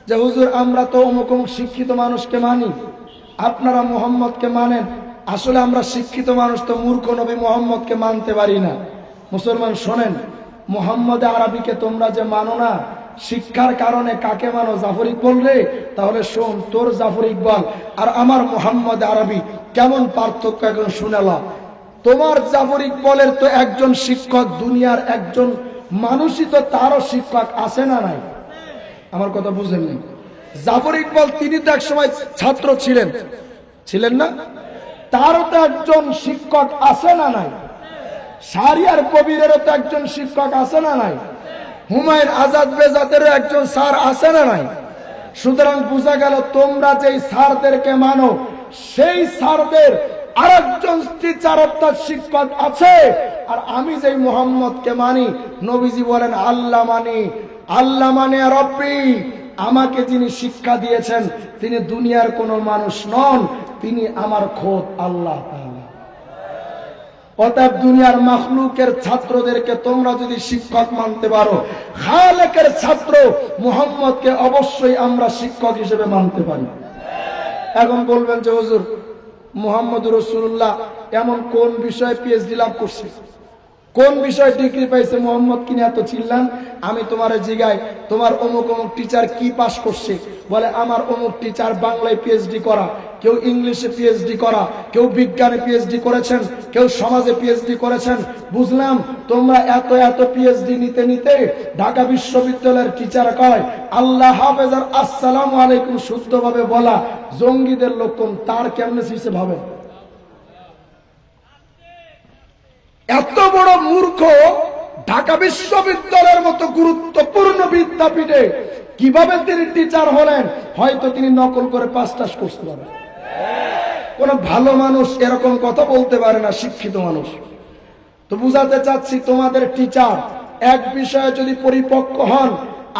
যে হুজুর আমরা তো অমুক অমুক শিক্ষিত মানুষকে মানি, আপনারা মুহাম্মদকে মানেন। আসলে আমরা শিক্ষিত মানুষ তো মূর্খ নবী মুহাম্মদকে মানতে পারি না। মুসলমান শোনেন, মুহাম্মদে আরবিকে তোমরা যে মানো না, শিক্ষার কারণে কাকে মানো? জাফর ইকবাল রে। তাহলে শোন, তোর জাফর ইকবাল আর আমার মুহাম্মদ আরবি কেমন পার্থক্য এখন শুনেলা। তোমার জাফর ইকবালের তো একজন শিক্ষক, দুনিয়ার একজন মানুষই তো তারও শিক্ষক আছে না নাই? আমার কথা বুঝেননি? জাফর ইকবাল তিনি তো এক সময় ছাত্র ছিলেন, ছিলেন না? তারও তো একজন শিক্ষক আছে না নাই? শাহরিয়ার কবিরেরও তো একজন শিক্ষক আছে না নাই? হুমায়ুন আজাদ বেজাতেরও একজন স্যার আছে না নাই? সুতরাং বোঝা গেল তোমরা যেই স্যারদেরকে মানো, সেই স্যারদের আরেকজন টিচার অর্থাৎ শিক্ষক আছে। আর আমি যেই মুহাম্মদকে মানি, নবীজি বলেন আল্লাহ মানি, আল্লাহ মানে রব্বি, আমাকে যিনি শিক্ষা দিয়েছেন তিনি দুনিয়ার কোনো মানুষ নন, তিনি আমার খোদ আল্লাহ তাআলা। অতএব দুনিয়ার মাখলুকের ছাত্রদেরকে তোমরা যদি শিক্ষক মানতে পারো, খালেকের ছাত্র মুহাম্মদকে অবশ্যই আমরা শিক্ষক হিসেবে মানতে পারি। এখন বলবেন যে হুজুর মুহাম্মদুর রাসূলুল্লাহ এমন কোন বিষয়ে পিএইচডি লাভ করছে, কোন বিষয়ে ডিগ্রি পাইছে? মোহাম্মদ কিনে এত চিল্লান? আমি তোমার জিগাই, তোমার অমুক অমুক টিচার কি পাস করছে? বলে আমার অমুক টিচার বাংলায় পিএইচডি করা, কেউ ইংলিশে পিএইচডি করা, কেউ বিজ্ঞানে পিএইচডি করেছেন, কেউ সমাজে পিএইচডি করেছেন। বুঝলাম তোমরা এত এত পিএইচডি নিতে নিতে ঢাকা বিশ্ববিদ্যালয়ের টিচার কয় আল্লাহ হাফেজ আর আসসালামু আলাইকুম শুদ্ধভাবে বলা জঙ্গিদের লক্ষণ। তার কেমনে শিখছে ভাবে? এত বড় মূর্খ ঢাকা বিশ্ববিদ্যালয়ের মতো গুরুত্বপূর্ণ বিদ্যাপীঠে কিভাবে তিনি টিচার হলেন? হয়তো তিনি নকল করে পাস টাস করতে পারেন। কোন ভালো মানুষ এরকম কথা বলতে পারে না, শিক্ষিত মানুষ। তো বুঝাতে চাচ্ছি তোমাদের টিচার এক বিষয়ে যদি পরিপক্ক হন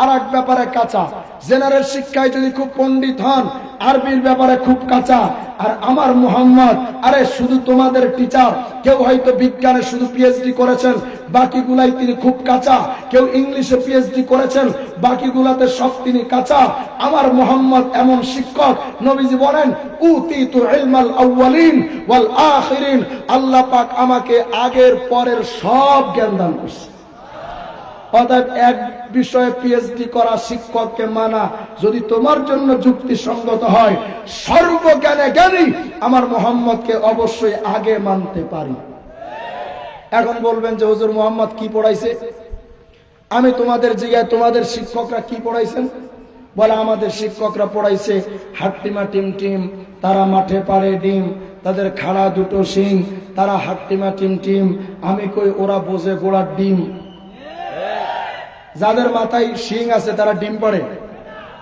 আর এক ব্যাপারে কাঁচা, জেনারেল শিক্ষায় যদি খুব পণ্ডিত হন আরবির ব্যাপারে খুব কাঁচা। আর আমার মুহাম্মদ, আরে শুধু তোমাদের টিচার কেউ হয়তো বিজ্ঞানে শুধু পিএইচডি করেছেন, বাকিগুলাই তিনি খুব কাঁচা। কেউ ইংলিশে পিএইচডি করেছেন, বাকিগুলাতে সব তিনি কাঁচা। আমার মুহাম্মদ এমন শিক্ষক, নবীজি বলেন উতিতু ইলমাল আউয়ালিন ওয়াল আখিরিন, আল্লাহ পাক আমাকে আগের পরের সব জ্ঞান দান করেছে। অতএব এক বিষয়ে পিএইচডি করা শিক্ষককে মানা যদি তোমার জন্য যুক্তিসঙ্গত হয়, সর্বজ্ঞানে জ্ঞানী আমার মুহাম্মদকে অবশ্যই আগে মানতে পারি। এখন বলবেন যে হুজুর মুহাম্মদ কি পড়াইছে? আমি তোমাদের জিজ্ঞাসা, তোমাদের শিক্ষকরা কি পড়াইছেন? বলে আমাদের শিক্ষকরা পড়াইছে হাট্টিমা টিম টিম, তারা মাঠে পারে ডিম, তাদের খাড়া দুটো শিং, তারা হাট্টিমা টিম টিম। আমি কই ওরা বোঝে গোড়ার ডিম। যাদের মাথায় শিং আছে তারা ডিম পড়ে?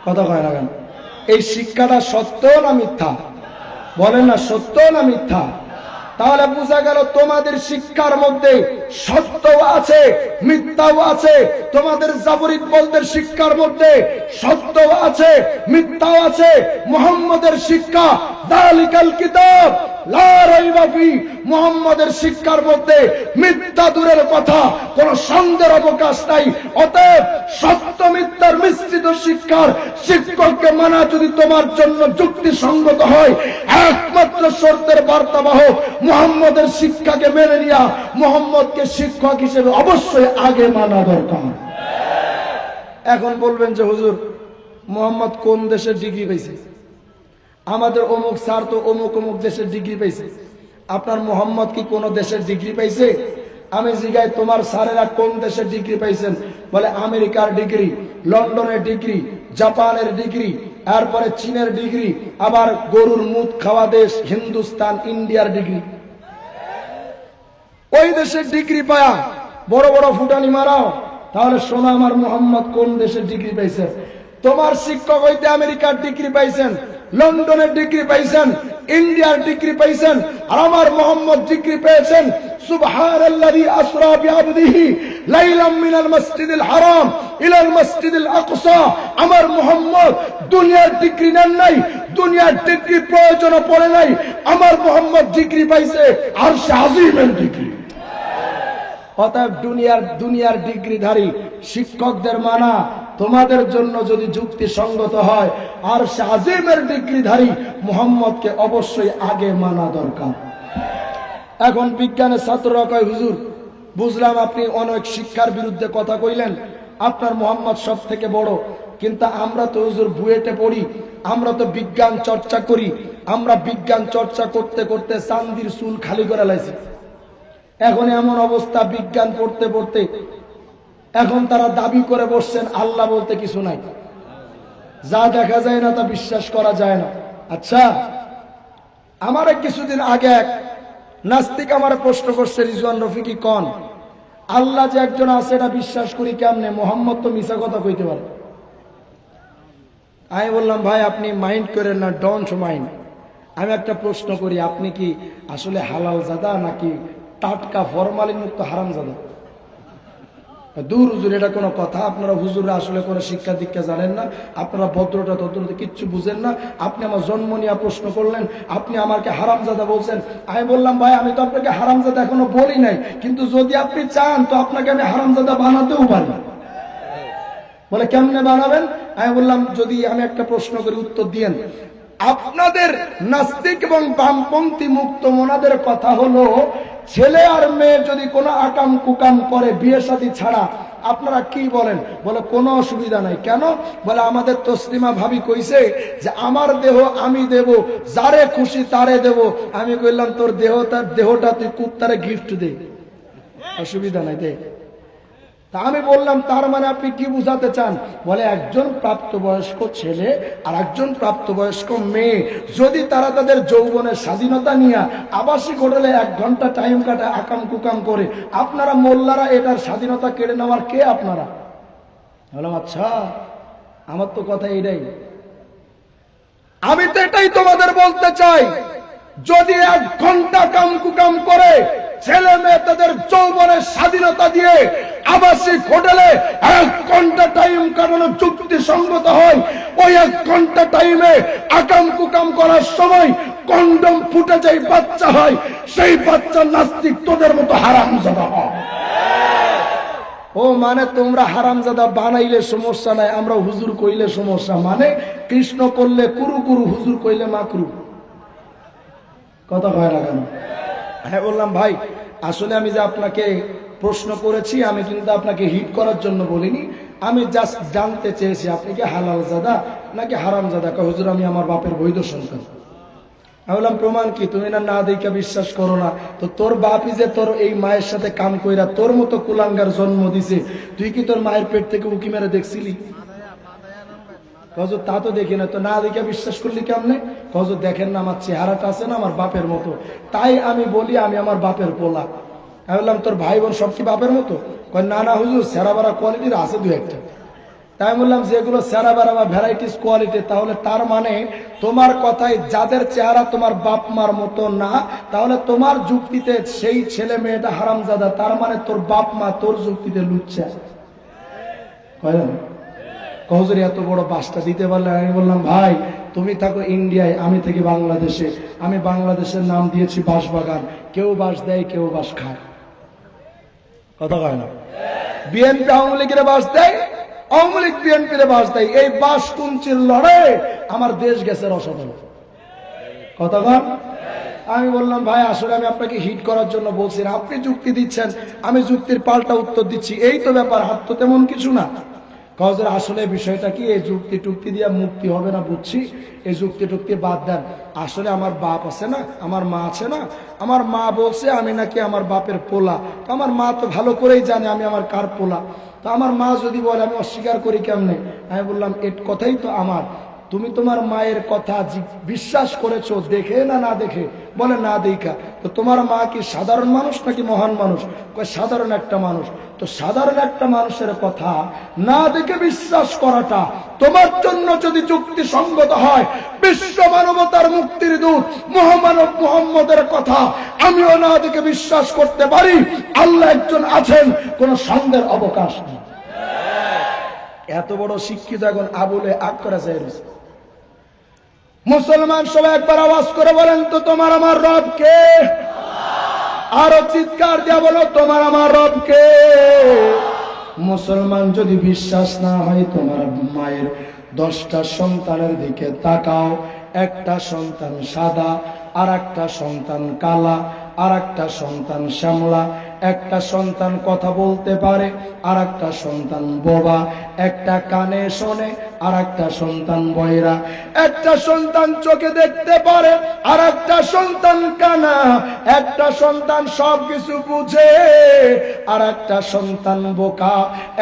কথা কয় না কেন? এই শিক্ষাটা সত্য না মিথ্যা? বলেন না, সত্য না মিথ্যা? তাহলে বোঝা গেল তোমাদের শিক্ষার মধ্যে সত্যও আছে মিথ্যাও আছে। তোমাদের জাবরিক বলদের শিক্ষার মধ্যে সত্যও আছে মিথ্যাও আছে। মুহাম্মদের শিক্ষা যালিকাল কিতাব লা রাইবা ফি, মুহাম্মদের শিক্ষার মধ্যে মিথ্যা দূরের কথা, কোন সন্দেহের অবকাশ নাই। অতএব সত্য মিথ্যার মিশ্রিত শিক্ষার শিক্ষককে মানা যদি তোমার জন্য যুক্তিসঙ্গত হয়, একমাত্র শর্তের বার্তাবাহক মুহাম্মদের শিক্ষাকে মেনে নিয়া মুহাম্মদকে শিক্ষক হিসেবে অবশ্যই আগে মানা দরকার। এখন বলবেন যে হুজুর মুহাম্মদ কোন দেশের ডিগ্রি পেয়েছে? আমাদের অমুক স্যার তো অমুক অমুক দেশের ডিগ্রি পেয়েছে। আপনার মুহাম্মদ কি কোন দেশের ডিগ্রি পাইছে? আমি জিজ্ঞাসা, তোমার স্যারেরা কোন দেশের ডিগ্রি পাইছেন? বলে আমেরিকার ডিগ্রি, লন্ডনের ডিগ্রি, জাপানের ডিগ্রি, এরপরে চীনের ডিগ্রি, আবার গরুর মুত খাওয়া দেশ হিন্দুস্তান ইন্ডিয়ার ডিগ্রি। ওই দেশের ডিগ্রি পায়া বড় বড় ফুটানি মারাও, তাহলে শোনো আমার মুহাম্মদ কোন দেশের ডিগ্রি পাইছে। তোমার শিক্ষক হইতে আমেরিকার ডিগ্রি পাইছেন, লন্ডনের ডিগ্রি পাইছেন, ইন্ডিয়ার ডিগ্রি পাইছেন, আর আমার মুহাম্মদ ডিগ্রি পেয়েছেন সুবহানাল্লাযী আসরা বিআবদিহি লাইলাম মিনাল মাসজিদিল হারাম ইলাল মাসজিদিল আকসা। আমার মুহাম্মদ দুনিয়ার ডিগ্রি নেন নাই, দুনিয়ার ডিগ্রি প্রয়োজন পড়ে নাই। আমার মুহাম্মদ ডিগ্রি পাইছে আরশে আজিমের ডিগ্রি। অতএব দুনিয়ার ডিগ্রিধারী শিক্ষকদের মানা তোমাদের জন্য যদি যুক্তিসঙ্গত হয়, আর আজিমের ডিগ্রিধারী মুহাম্মদকে অবশ্যই আগে মানা দরকার। এখন বিজ্ঞানের ছাত্ররা কয় হুজুর বুঝলাম আপনি অনেক শিক্ষার বিরুদ্ধে কথা কইলেন, আপনার মুহাম্মদ সব থেকে বড়, কিন্তু আমরা তো হুজুর বুয়েটে পড়ি, আমরা তো বিজ্ঞান চর্চা করি, আমরা বিজ্ঞান চর্চা করতে করতে চান্দির চুল খালি করে লাইছি। এখন এমন অবস্থা বিজ্ঞান পড়তে পড়তে এখন তারা দাবি করে বসছেন আল্লাহ বলতে কিছু নাই, যা দেখা যায় না তা বিশ্বাস করা যায় না। আচ্ছা, আমার কিছুদিন আগে এক নাস্তিক আমার প্রশ্ন করছে, রিজওয়ান রফিকি কোন আল্লাহ যে একজন আছে এটা বিশ্বাস করি কেমনে, মোহাম্মদ তো মিছা কথা কইতে পারে। আমি বললাম ভাই আপনি মাইন্ড করেন না, ডোন্ট মাইন্ড। আমি একটা প্রশ্ন করি, আপনি কি আসলে হালাল জাদা নাকি টাটকা ফরমালিন মুক্ত হারাম জাদা? দূর হুজুর, এটা কোনো কথা? আপনারা হুজুররা আসলে কোনো শিক্ষা দীক্ষা জানেন না, আপনারা ভদ্রতা তদ্রতা কিচ্ছু বুঝেন না। আপনি আমার জন্ম নিয়ে প্রশ্ন করলেন, আপনি আমাকে হারামজাদা বলছেন। আমি বললাম ভাই আমি তো আপনাকে হারামজাদা এখনো বলি নাই, কিন্তু যদি আপনি চান তো আপনাকে আমি হারামজাদা বানাতেও পারি। বলে কেমনে বানাবেন? আমি বললাম যদি আমি একটা প্রশ্ন করি উত্তর দিয়েন, আপনাদের নাস্তিক এবং বামপন্থী মুক্ত মনাদের কথা হলো, ছেলে আর মেয়ে যদি কোনো আকাম কুকাম করে বিয়ে শাদী ছাড়া, আপনারা কি বলেন? বলে কোনো অসুবিধা নাই। কেন? বলে আমাদের তসলিমা ভাবি কইছে যে আমার দেহ আমি দেব, যারে খুশি তারে দেব। আমি কইলাম তোর দেহটা তুই কুত্তারে গিফট দে, অসুবিধা নাই, দে। তা আমি বললাম তার মানে আপনি কি বুঝাতে চান? বলে একজন প্রাপ্তবয়স্ক ছেলে আর একজন প্রাপ্তবয়স্ক মেয়ে যদি তারা তাদের যৌবনের স্বাধীনতা নিয়ে আবাসিক হোটেলে 1 ঘন্টা টাইম কাটে, আকাম কুকাম করে, আপনারা মোল্লারা এটার স্বাধীনতা কেড়ে নেওয়ার কে আপনারা? বললাম আচ্ছা, আমার তো কথা এইটাই। আমি তো এটাই তোমাদের বলতে চাই, যদি 1 ঘন্টা কাম কুকাম করে ছেলে মেয়ে তাদের যৌবনের স্বাধীনতা দিয়ে আবাসিক হোটেলে 1 ঘন্টা টাইম কাটানো যুক্তিসঙ্গত হয়, ওই 1 ঘন্টা টাইমে আকাম কুকাম করার সময় কন্ডম ফুটে যাই বাচ্চা হয়, সেই বাচ্চা নাস্তিক তোদের মতো হারামজাদা হয়। ও মানে তোমরা হারামজাদা বানাইলে সমস্যা নাই, আমরা হুজুর কইলে সমস্যা। মানে কৃষ্ণ করলে কুরু কুরু, হুজুর কইলে মাকরু। কথা কয় না কেন? হ্যাঁ বললাম ভাই, আসলে আমি যে আপনাকে প্রশ্ন করেছি, আমি কিন্তু আপনাকে হিট করার জন্য বলিনি। আমি জাস্ট জানতে চেয়েছি আপনি কি হালাল জাদা নাকি হারাম জাদা। হুজুর আমি আমার বাপের বৈধ সন্তান। আমি বললাম প্রমাণ কি? তুমি না দেখা বিশ্বাস করো না, তো তোর বাপই যে তোর এই মায়ের সাথে কাম কইরা তোর মতো কুলাঙ্গার জন্ম দিছে, তুই কি তোর মায়ের পেট থেকে উকি মেরে দেখছিলি? তা তো দেখি না, তো না দেখে বিশ্বাস করলি কেমনে? দেখেন না আমার চেহারাটা আছে না আমার বাপের মতো, তাই আমি বলি আমি আমার বাপের পোলা। আমি বললাম তোর ভাই বোন সব কি বাপের মতো? না না হুজুর, সেরা বারা কোয়ালিটির আছে 2-1টা। তাই বললাম যেগুলো সেরা বারা বা ভ্যারাইটিস কোয়ালিটি, তাহলে তার মানে তোমার কথায় যাদের চেহারা তোমার বাপ মার মতো না, তাহলে তোমার যুক্তিতে সেই ছেলে মেয়েটা হারামজাদা, তার মানে তোর বাপ মা তোর যুক্তিতে লুচ্ছা। হুজুর এত বড় বাসটা দিতে পারলে? আমি বললাম ভাই তুমি থাকো ইন্ডিয়ায়, আমি থাকি বাংলাদেশে। আমি বাংলাদেশের নাম দিয়েছি বাঁশবাগান। কেউ বাঁশ দেয়, কেউ বাঁশ খায়। কথা কয় না? বিএনপি আওয়ামী লীগের বাঁশ দেয়, আওয়ামী লীগ বিএনপির বাঁশ দেয়। এই বাঁশ কুঞ্চির লড়াই আমার দেশ গেছে রসদল। কথা কন? আমি বললাম ভাই আসলে আমি আপনাকে হিট করার জন্য বলছি না, আপনি যুক্তি দিচ্ছেন, আমি যুক্তির পাল্টা উত্তর দিচ্ছি, এই তো ব্যাপার, হাত তো তেমন কিছু না। আসলে বিষয়টা কি, এই যুক্তি টুক্তি দিয়ে মুক্তি হবে না বুঝছি, এই যুক্তি টুক্তি বাদ দেন। আসলে আমার বাপ আছে না, আমার মা আছে না, আমার মা বলছে আমি নাকি আমার বাপের পোলা। তো আমার মা তো ভালো করেই জানে আমি আমার কার পোলা। তো আমার মা যদি বলে আমি অস্বীকার করি কেমনে? আমি বললাম এর কথাই তো আমার। তুমি তোমার মায়ের কথা বিশ্বাস করেছো দেখে না না দেখে? বলে না দেখা। তো তোমার মা কি সাধারণ মানুষ নাকি মহান মানুষ? সাধারণ একটা মানুষ। তো সাধারণ একটা মানুষের কথা না দেখে বিশ্বাস করাটা তোমার জন্য যদি যুক্তিসঙ্গত হয়, বিশ্ব মানবতার মুক্তির দূত মহামানব মুহাম্মদের কথা আমিও না দেখে বিশ্বাস করতে পারি, আল্লাহ একজন আছেন, কোন সন্দেহের অবকাশ নেই। এত বড় শিক্ষিত এখন আবুলে আক্রা যায়। মুসলমান সবাই একবার আওয়াজ করে বলেন তো তোমার আমার রব কে? আরো চিৎকার দিয়া বলো তোমার আমার রব কে? মুসলমান যদি বিশ্বাস না হয়, তোমার মায়ের 10টা সন্তানের দিকে তাকাও। একটা সন্তান সাদা, আর একটা সন্তান কালা, আর একটা সন্তান শ্যামলা, একটা সন্তান কথা বলতে পারে, আর একটা সন্তান বোবা, একটা কানে শোনে, আর একটা সন্তান বয়রা, একটা সন্তান চোখে দেখতে পারে, আর একটা সন্তান কানা, একটা সন্তান সবকিছু বুঝে, আর একটা সন্তান বোকা,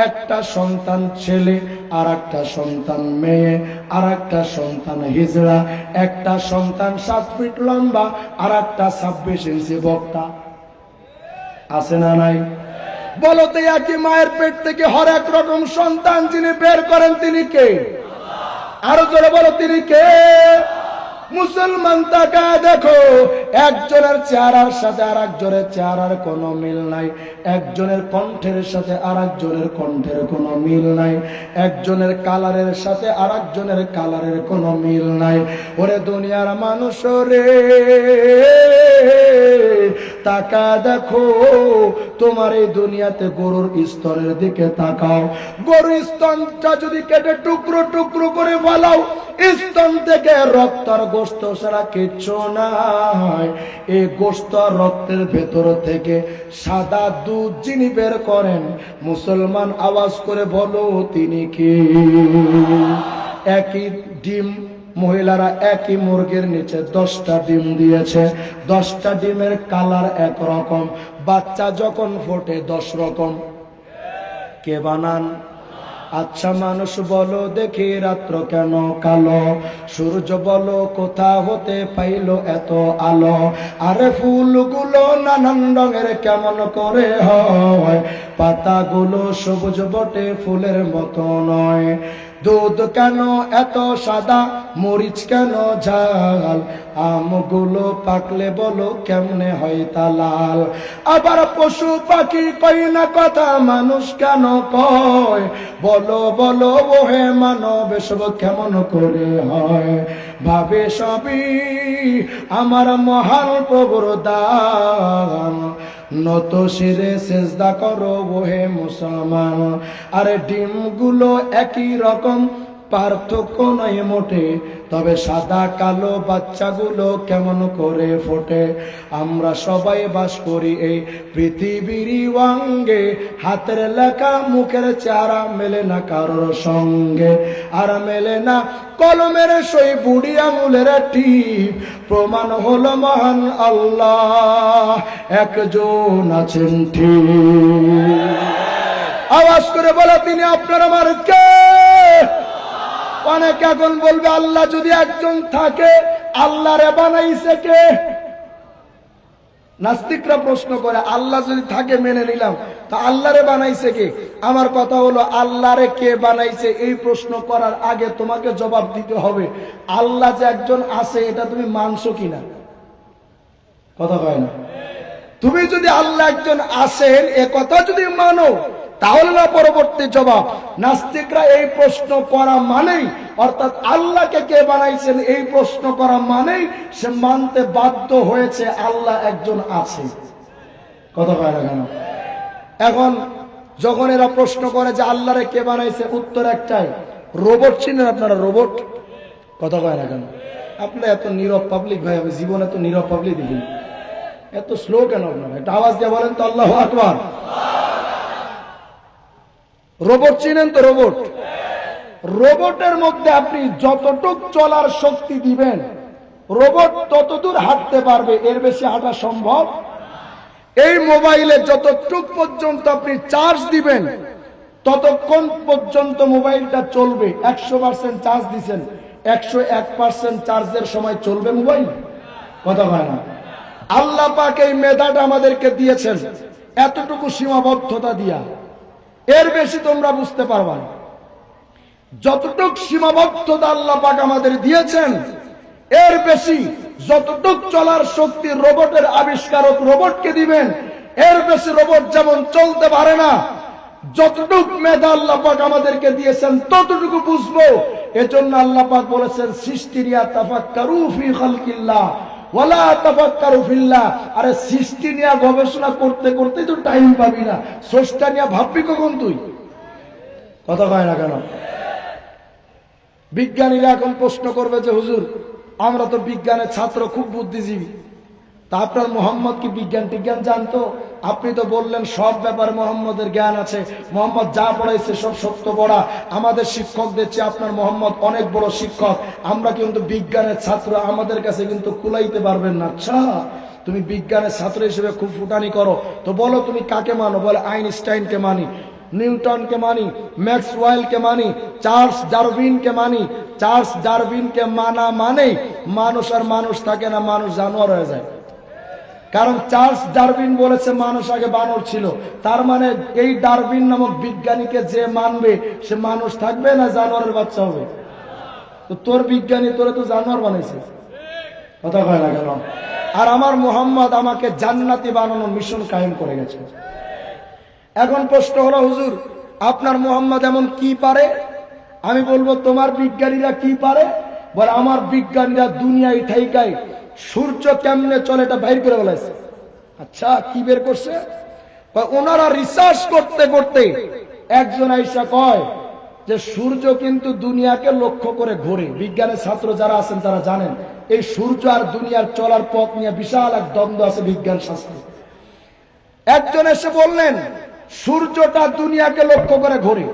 একটা সন্তান ছেলে, আর একটা সন্তান মেয়ে, আর একটা সন্তান হিজড়া, একটা সন্তান 7 ফিট লম্বা, আর একটা 26 ইঞ্চি বক্তা। আছে না নাই? বলো তো একই মায়ের পেট থেকে হরেক রকম সন্তান যিনি বের করেন তিনি কে? আরো জোরে বলো তিনি কে? মুসলমান তাকায় দেখো, একজনের চেহারার সাথে আর একজনের চেহারার কোনো মিল নাই, একজনের কণ্ঠের সাথে আর একজনের কণ্ঠের কোনো মিল নাই, একজনের কালারের সাথে আর একজনের কালারের কোনো মিল নাই। ওরে দুনিয়ার মানুষ রে, তাকা দেখো, তোমার এই দুনিয়াতে গরুর স্তনের দিকে তাকাও, গরুর স্তনটা যদি কেটে টুকরো টুকরো করে ফেলাও, স্তন থেকে রক্ত আর গোশত ছাড়া কিচ্ছু নাই। এই গোশত আর রক্তের ভেতর থেকে সাদা দুধ যিনি বের করেন, মুসলমান আওয়াজ করে বলো তিনি কি? একই ডিম মহিলারা একই মুরগির নিচে 10টা ডিম দিয়েছে, 10টা ডিমের কালার একরকম, বাচ্চা যখন ফোটে 10 রকম। কে বানান? আচ্ছা মানুষ বলো দেখি রাত্র কেন কালো, সূর্য বলো কোথা হতে পাইলো এত আলো, আরে ফুলগুলো নানান রঙের কেমন করে হয়, পাতাগুলো সবুজ বটে ফুলের মতো নয়, দুধ কেন এত সাদা, মরিচ কেন ঝাল, আমগুলো পাকলে বলো কেমনে হয় তা লাল, আবার পশু পাখি কই না কথা, মানুষ কেন কয়, বলো বলো ওহে মানব এসব কেমন করে হয়, ভাবে সবই আমার মহান প্রভুর দান, নত শিরে সেজদা করো ওহে মুসলমান। আরে ডিমগুলো একই রকম, পার্থক্য নয় মোটে, তবে সাদা কালো বাচ্চাগুলো কেমন করে ফোটে। আমরা সবাই বাস করি এই পৃথিবীর অঙ্গে, হাতের লেখা মুখের চেহারা মেলে না কারোর সঙ্গে, আর মেলে না কলমের সই বুড়ি আঙুলের টিপ, প্রমাণ হলো মহান আল্লাহ একজন আছেন ঠিক। আওয়াজ করে বলো তিনি আপনার আমার কে? অনেকে এখন বলবে আল্লাহ যদি একজন থাকে আল্লাহরে বানাইছে কে? নাস্তিকরা প্রশ্ন করে আল্লাহ যদি থাকে মেনে নিলাম, তা আল্লাহরে বানাইছে কে? আমার কথা হলো আল্লাহরে কে বানাইছে এই প্রশ্ন করার আগে তোমাকে জবাব দিতে হবে আল্লাহ যে একজন আছে এটা তুমি মানছো কিনা। কথা কয় না? তুমি যদি আল্লাহ একজন আছেন এ কথা যদি মানো, তাহলে না পরবর্তী জবাব। নাস্তিকরা এই প্রশ্ন করা মানেই, অর্থাৎ আল্লাহকে কে বানাইছেন এই প্রশ্ন করা মানেই সে মানতে বাধ্য হয়েছে আল্লাহ একজন আছে। কথা কয় না কেন? এখন যখন এরা প্রশ্ন করে যে আল্লাহরে কে বানাইছে, উত্তর একটাই, রোবট চিনেন আপনারা? রোবট। কথা কয় না কেন? আপনারা এত নীরব পাবলিক ভাই, আমি জীবনে এত নীরব পাবলিক দেখিনি। এত স্লো কেন আপনারা? একটা আওয়াজ দিয়ে বলেন তো আল্লাহু আকবার। রোবট চিনেন তো? রোবট, রোবটের মধ্যে আপনি যতটুক চলার শক্তি দিবেন রোবট ততদূর হাঁটতে পারবে, এর বেশি হাঁটা সম্ভব। এই মোবাইলে যতটুক পর্যন্ত আপনি চার্জ দিবেন ততক্ষণ পর্যন্ত মোবাইলটা চলবে। 100% চার্জ দিচ্ছেন, 101% চার্জের সময় চলবে মোবাইল। কথা হয় না? আল্লাহ পাক এই মেধাটা আমাদেরকে দিয়েছেন এতটুকু সীমাবদ্ধতা দিয়া, এর বেশি তোমরা বুঝতে পারবা না। যতটুক সীমাবদ্ধতা আল্লাহ পাক আমাদের দিয়েছেন এর বেশি যতটুক চলার শক্তি রোবটের আবিষ্কারক রোবটকে দিবেন, এর বেশি রোবট যেমন চলতে পারে না। যতটুক মেধা আল্লাহ পাক আমাদেরকে দিয়েছেন ততটুকু বুঝবো। এজন্য আল্লাহ পাক বলেছেন সৃষ্টিরিয়া তাফাক্কারু ফি খালকিল্লাহ ওয়ালা তাফাক্কারু ফিল্লাহ। আরে সৃষ্টি নিয়ে গবেষণা করতে করতেই তো টাইম পাবি না, স্রষ্টা নিয়ে ভাববি কখন তুই? কথা কয় না কেন? বিজ্ঞানীরা এখন প্রশ্ন করবে যে হুজুর আমরা তো বিজ্ঞানের ছাত্র, খুব বুদ্ধিজীবী, তা আপনার মোহাম্মদ কি বিজ্ঞান টিজ্ঞান জানতো? আপনি তো বললেন সব ব্যাপারে মোহাম্মদের জ্ঞান আছে, মোহাম্মদ যা পড়াইছে সব সত্য পড়া, আমাদের শিক্ষকদের চেয়ে আপনার মোহাম্মদ অনেক বড় শিক্ষক, আমরা কিন্তু বিজ্ঞানের ছাত্র, আমাদের কাছে কিন্তু কুলাইতে পারবেন না। আচ্ছা তুমি বিজ্ঞানের ছাত্র হিসেবে খুব ফুটানি করো, তো বলো তুমি কাকে মানো? বলে আইনস্টাইনকে মানি, নিউটনকে মানি, ম্যাক্সওয়েলকে মানি, চার্লস ডারউইনকে মানি। চার্লস ডারউইনকে মানা মানে মানুষ আর মানুষ থাকে না, মানুষ জানোয়ার হয়ে যায়। কারণ চার্লস ডারউইন বলেছে মানুষ আগে বানর ছিল, তার মানে এই ডারউইন নামক বিজ্ঞানীকে যে মানবে সে মানুষ থাকবে না জানোয়ারের বাচ্চা হবে? তো তোর বিজ্ঞানী তোরে তো জানোয়ার বানাইছে। কথা কয় না কেন? আর আমার মোহাম্মদ আমাকে জান্নাতি বানানোর মিশন কায়েম করে গেছে। এখন প্রশ্ন হলো হুজুর আপনার মোহাম্মদ এমন কি পারে? আমি বলবো তোমার বিজ্ঞানীরা কি পারে? বলে আমার বিজ্ঞানীরা দুনিয়ায় ঠাইকায় সূর্য কেমনে চলে এটা বাইর করে বলেছে। আচ্ছা, কি বের করছে? ওনারা রিসার্চ করতে করতে একজন আইসা কয় যে সূর্য কিন্তু দুনিয়াকে লক্ষ্য করে ঘোরে। বিজ্ঞানের ছাত্র যারা আছেন তারা জানেন এই সূর্য আর দুনিয়ার চলার পথ নিয়ে বিশাল এক দ্বন্দ্ব আছে বিজ্ঞান শাস্ত্রে। একজন এসে বললেন সূর্যটা দুনিয়াকে লক্ষ্য করে ঘোরে।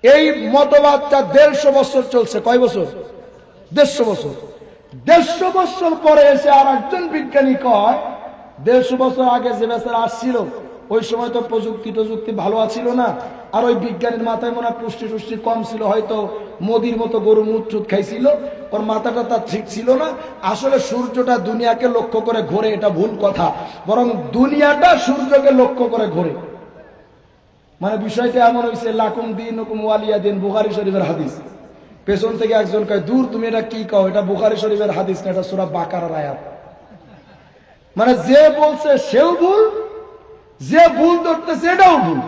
এই মতবাদটা 150 বছর চলছে। কয় বছর? 150 বছর। 150 বছর পরে এসে আর একজন বিজ্ঞানী কয় 150 বছর আগে যে বেচারা আসছিল ওই সময় তো প্রযুক্তি ভালো ছিল না, আর ওই বিজ্ঞানীর মাথায় মনে পুষ্টি টুষ্টি কম ছিল, হয়তো মোদির মতো গরু মুখ খাইছিল, ওর মাথাটা তার ঠিক ছিল না। আসলে সূর্যটা দুনিয়াকে লক্ষ্য করে ঘোরে, এটা ভুল কথা, বরং দুনিয়াটা সূর্যকে লক্ষ্য করে ঘোরে। মানে বিষয়টা এমন হয়েছে, লাকুম দীনুকুম ওয়ালিয়া দিন, বুখারী শরীফের হাদিস। পেছন থেকে একজন কয় দূর তুমি এটা কি কও, এটা বুখারী শরীফের হাদিস না, এটা সূরা বাকারার আয়াত। মানে যে বলছে সেও ভুল, যে ভুল ধরতেছে এটাও ভুল।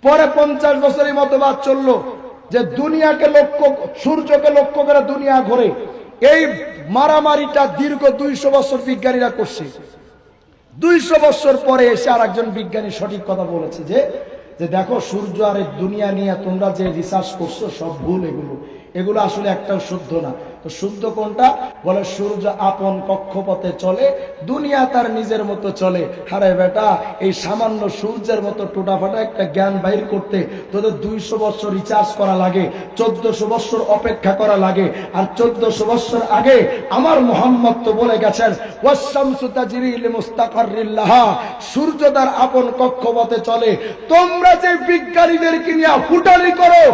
পরে 50 বছরের মতবাদ চললো যে দুনিয়াকে লক্ষ্য, সূর্যকে লক্ষ্য করে দুনিয়া ঘোরে। এই মারামারিটা দীর্ঘ 200 বছর বিজ্ঞানীরা করছে। 200 বছর পরে এসে আর একজন বিজ্ঞানী সঠিক কথা বলেছে যে দেখো সূর্য আর এই দুনিয়া নিয়ে তোমরা যে রিসার্চ করছো সব ভুল, এগুলো আসলে একটাও শুদ্ধ না। তো শুদ্ধ কোনটা? বলে সূর্য আপন কক্ষপথে চলে, দুনিয়া তার নিজের মতো চলে। আরে বেটা, এই সামান্য সূর্যের মতো টোটাফাটা একটা জ্ঞান বাইর করতে তোদের 200 বছর রিসার্চ করা লাগে, 1400 বছর অপেক্ষা করা লাগে। আর 1400 বছর আগে আমার মুহাম্মদ তো বলে গেছেন ওয়াশ-শামসু তাজরি লিমুস্তাকাররিন লাহা, সূর্য তার আপন কক্ষপথে চলে। তোমরা যে বিজ্ঞানীদেরকে নিয়ে ফুটানি করো,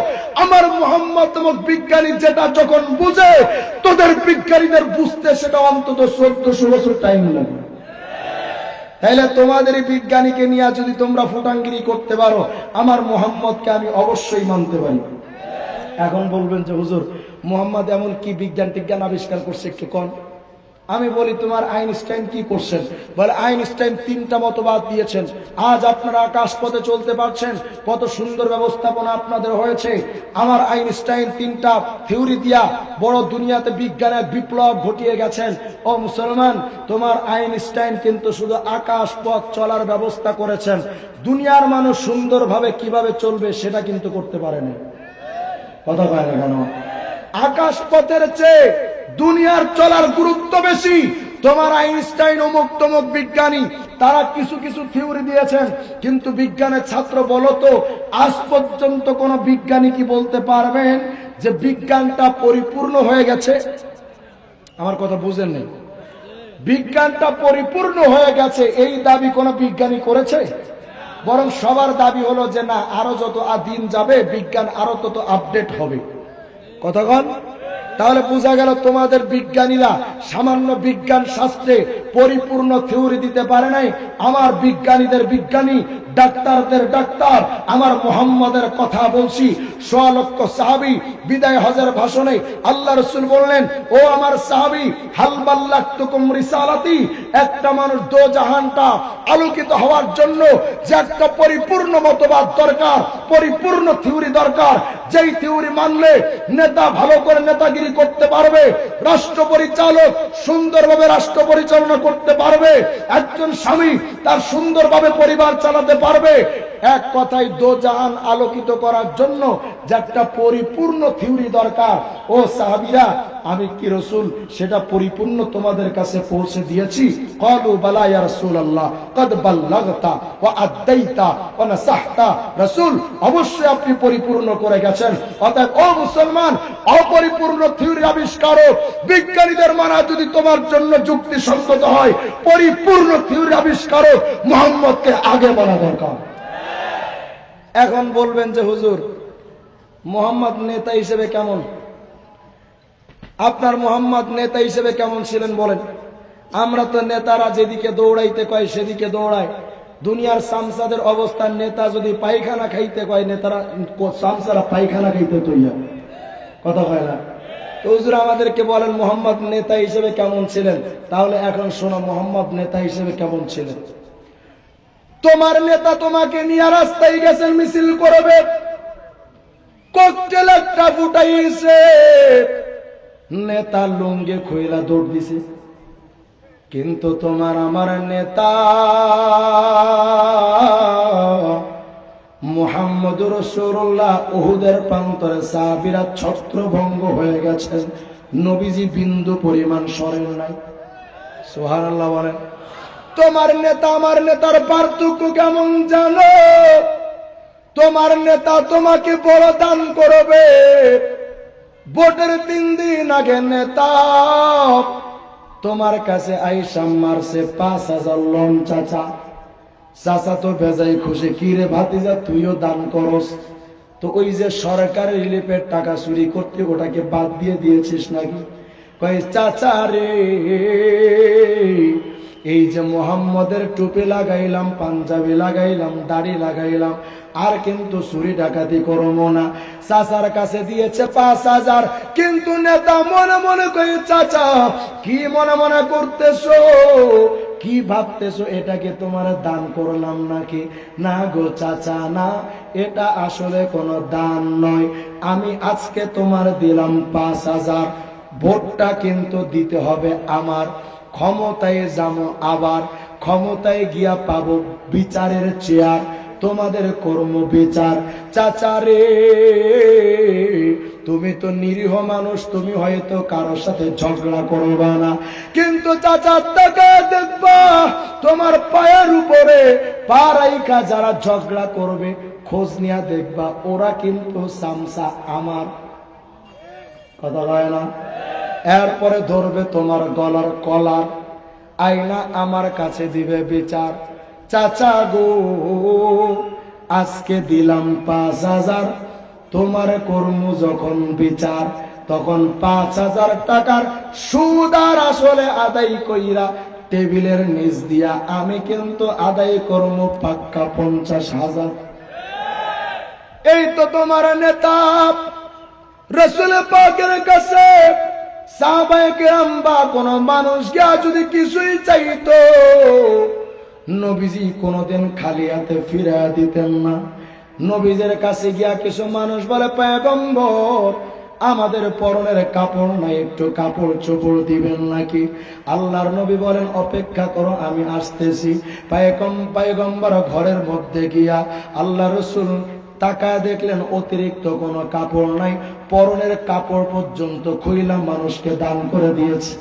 আমার মুহাম্মদ তোমার বিজ্ঞানী যেটা যখন বুঝে, তোদের বিজ্ঞানীদের বুঝতে সেটা অন্তত 1400 বছর টাইম লাগে। তাইলে তোমাদের এই বিজ্ঞানীকে নিয়ে যদি তোমরা ফুটাঙ্গিরি করতে পারো, আমার মুহাম্মদকে আমি অবশ্যই মানতে পারি। এখন বলবেন যে হুজুর মুহাম্মদ এমন কি বিজ্ঞান আবিষ্কার করছে একটু কোন? আমি বলি তোমার আইনস্টাইন কি করছেন? বলে আইনস্টাইন 3টা মতবাদ দিয়েছেন। আজ আপনারা আকাশপথে চলতে পারছেন, কত সুন্দর ব্যবস্থাপনা আপনাদের হয়েছে। আমার আইনস্টাইন 3টা থিওরি দিয়া বড় দুনিয়াতে বিজ্ঞানের বিপ্লব ঘটিয়ে গেছেন। ও মুসলমান, তোমার আইনস্টাইন কিন্তু শুধু আকাশপথ চলার ব্যবস্থা করেছেন, দুনিয়ার মানুষ সুন্দরভাবে কিভাবে চলবে সেটা কিন্তু করতে পারেনি। কথা কয় না কেন? আকাশপথের চেয়ে দুনিয়ার চলার গুরুত্ব বেশি। তোমার আইনস্টাইন অমুক তমুক বিজ্ঞানী তারা কিছু কিছু থিওরি দিয়েছেন, কিন্তু বিজ্ঞানের ছাত্র বলো তো আজ পর্যন্ত কোন বিজ্ঞানী কি বলতে পারবেন যে বিজ্ঞানটা পরিপূর্ণ হয়ে গেছে? আমার কথা বুঝেন নাই? বিজ্ঞানটা পরিপূর্ণ হয়ে গেছে এই দাবি কোন বিজ্ঞানী করেছে? বরং সবার দাবি হলো যে না, আরো যত দিন যাবে বিজ্ঞান আরো তত আপডেট হবে। কতক্ষণ? তাহলে বোঝা গেল তোমাদের বিজ্ঞানীরা সামান্য বিজ্ঞান শাস্ত্রে পরিপূর্ণ থিওরি দিতে পারে নাই। আমার বিজ্ঞানীদের বিজ্ঞানী, ডাক্তারদের ডাক্তার, আমার মুহাম্মাদের কথা বলছি। 100 লক্ষ সাহাবী বিদায় হজের ভাষণে আল্লাহ রাসূল বললেন, ও আমার সাহাবী, হাল বাল্লাগতুকুম রিসালাতি, একটা মানুষ দো জাহানটা আলোকিত হওয়ার জন্য যে একটা পরিপূর্ণ মতবাদ দরকার, পরিপূর্ণ থিওরি দরকার, যেই থিওরি মানলে নেতা ভালো করে নেতাগিরি করতে পারবে, রাষ্ট্র পরিচালক সুন্দরভাবে রাষ্ট্র পরিচালনা করতে পারবে, একজন স্বামী তার সুন্দরভাবে পরিবার চালাতে পারবে। এক কথায় দো জাহান আলোকিত করার জন্য যে একটা পরিপূর্ণ থিওরি দরকার, ও সাহাবীরা আমি কি রাসূল সেটা পরিপূর্ণ তোমাদের কাছে পৌঁছে দিয়েছি? ক্বালু বালা ইয়া রাসূলুল্লাহ কদ বাল্লাগতা ওয়া আদাইতা ওয়া নাসাহতা। রাসূল অবশ্যই আপনি পরিপূর্ণ করে গেছেন। অতএব ও মুসলমান, অপরিপূর্ণ থিওরি আবিষ্কারক বিজ্ঞানীদের মানা যদি তোমার জন্য যুক্তিসঙ্গত হয়, পরিপূর্ণ থিওরি আবিষ্কারক মুহাম্মদকে আগে মানা দরকার। এখন বলবেন যে হুজুর মুহাম্মদ নেতা হিসেবে কেমন? আপনার মুহাম্মদ নেতা হিসেবে কেমন ছিলেন বলেন? আমরা তো নেতারা যেদিকে দৌড়াইতে কয় সেদিকে দৌড়ায়। দুনিয়ার সামসাদের অবস্থান, নেতা যদি পায়খানা খাইতে কয় নেতারা সামসারা পায়খানা খাইতে তৈরি। কথা কয় না? তো হুজুর আমাদেরকে বলেন মুহাম্মদ নেতা হিসেবে কেমন ছিলেন। তাহলে এখন শোনো মুহাম্মদ নেতা হিসেবে কেমন ছিলেন। তোমার নেতা তোমাকে নিয়ে রাস্তায় গেছেন মিছিল করবে, ককটেল একটা ফুটাইছে, নেতা লুঙ্গে খইলা দৌড় দিছে। কিন্তু তোমার আমার নেতা মুহাম্মদুর রাসূলুল্লাহ উহুদের প্রান্তরে সাহাবীরা ছত্রভঙ্গ হয়ে গেছেন, নবীজি বিন্দু পরিমাণ সরেন নাই। সুবহানাল্লাহ বলেন। তোমার নেতা আমার নেতার পার্থক্য কেমন জানো? তোমার নেতা তোমাকে বড় দান করবে, ভোটের 3 দিন আগে নেতা তোমার কাছে আইসা মারছে 5,000 লোন। চাচা তো বেজাই খুশি, কি রে ভাতিজা তুইও দান করস? তো ওই যে সরকারের রিলিফের টাকা চুরি করতে ওটাকে বাদ দিয়ে দিয়েছিস নাকি? কয় চাচা রে, এই যে মোহাম্মদের টুপি লাগাইলাম, পাঞ্জাবি লাগাইলাম, দাড়ি লাগাইলাম, আর কিন্তু চুরি ডাকাতি করবো না। চাচার কাছে দিয়েছে 5,000, কিন্তু নেতা মনে মনে কই চাচা কি মনে মনে করতেছো, কি ভাবতেছো, এটাকে তোমার দান করলাম নাকি? না গো চাচা না, এটা আসলে কোনো দান নয়, আমি আজকে তোমার দিলাম 5,000, ভোটটা কিন্তু দিতে হবে আমার, ক্ষমতায় যাবো, আবার ক্ষমতায় গিয়া পাবো বিচারের চেয়ার, তোমাদের কর্ম বিচার। চাচা রে, তুমি তো নিরীহ মানুষ, তুমি হয়তো কারোর সাথে ঝগড়া করবা না, কিন্তু চাচা তাকে দেখবা তোমার পায়ের উপরে পা রাইখা যারা ঝগড়া করবে, খোঁজ নিয়া দেখবা ওরা কিন্তু সামসা আমার। কথা হয় না? এরপরে ধরবে তোমার গলার কলার, আইনা আমার কাছে দিবে বিচার। চাচা গো, আজকে দিলাম 5,000, তোমার কর্ম যখন বিচার, তখন 5,000 টাকার সুদ আর আসলে আদায় কইরা টেবিলের নিচ দিয়া আমি কিন্তু আদায় কর্ম পাক্কা 50,000। এই তো তোমার নেতা রাসূল পাকের কাছে সাহাবায়ে কেরাম বা কোন মানুষ গিয়া যদি কিছুই চাইতো, নবীজি কোনদিন খালি হাতে ফিরা দিতেন না। নবীজের কাছে গিয়া কিছু মানুষ বলে, পয়গম্বর আমাদের পরনের কাপড় নাই, একটু কাপড় চোপড় দিবেন নাকি? আল্লাহর নবী বলেন, অপেক্ষা করো আমি আসতেছি। পয়গম্বর ঘরের মধ্যে গিয়া আল্লাহ রাসূল তাকায় দেখলেন অতিরিক্ত কোনো কাপড় নাই, পরনের কাপড় পর্যন্ত খুইলা মানুষকে দান করে দিয়েছে।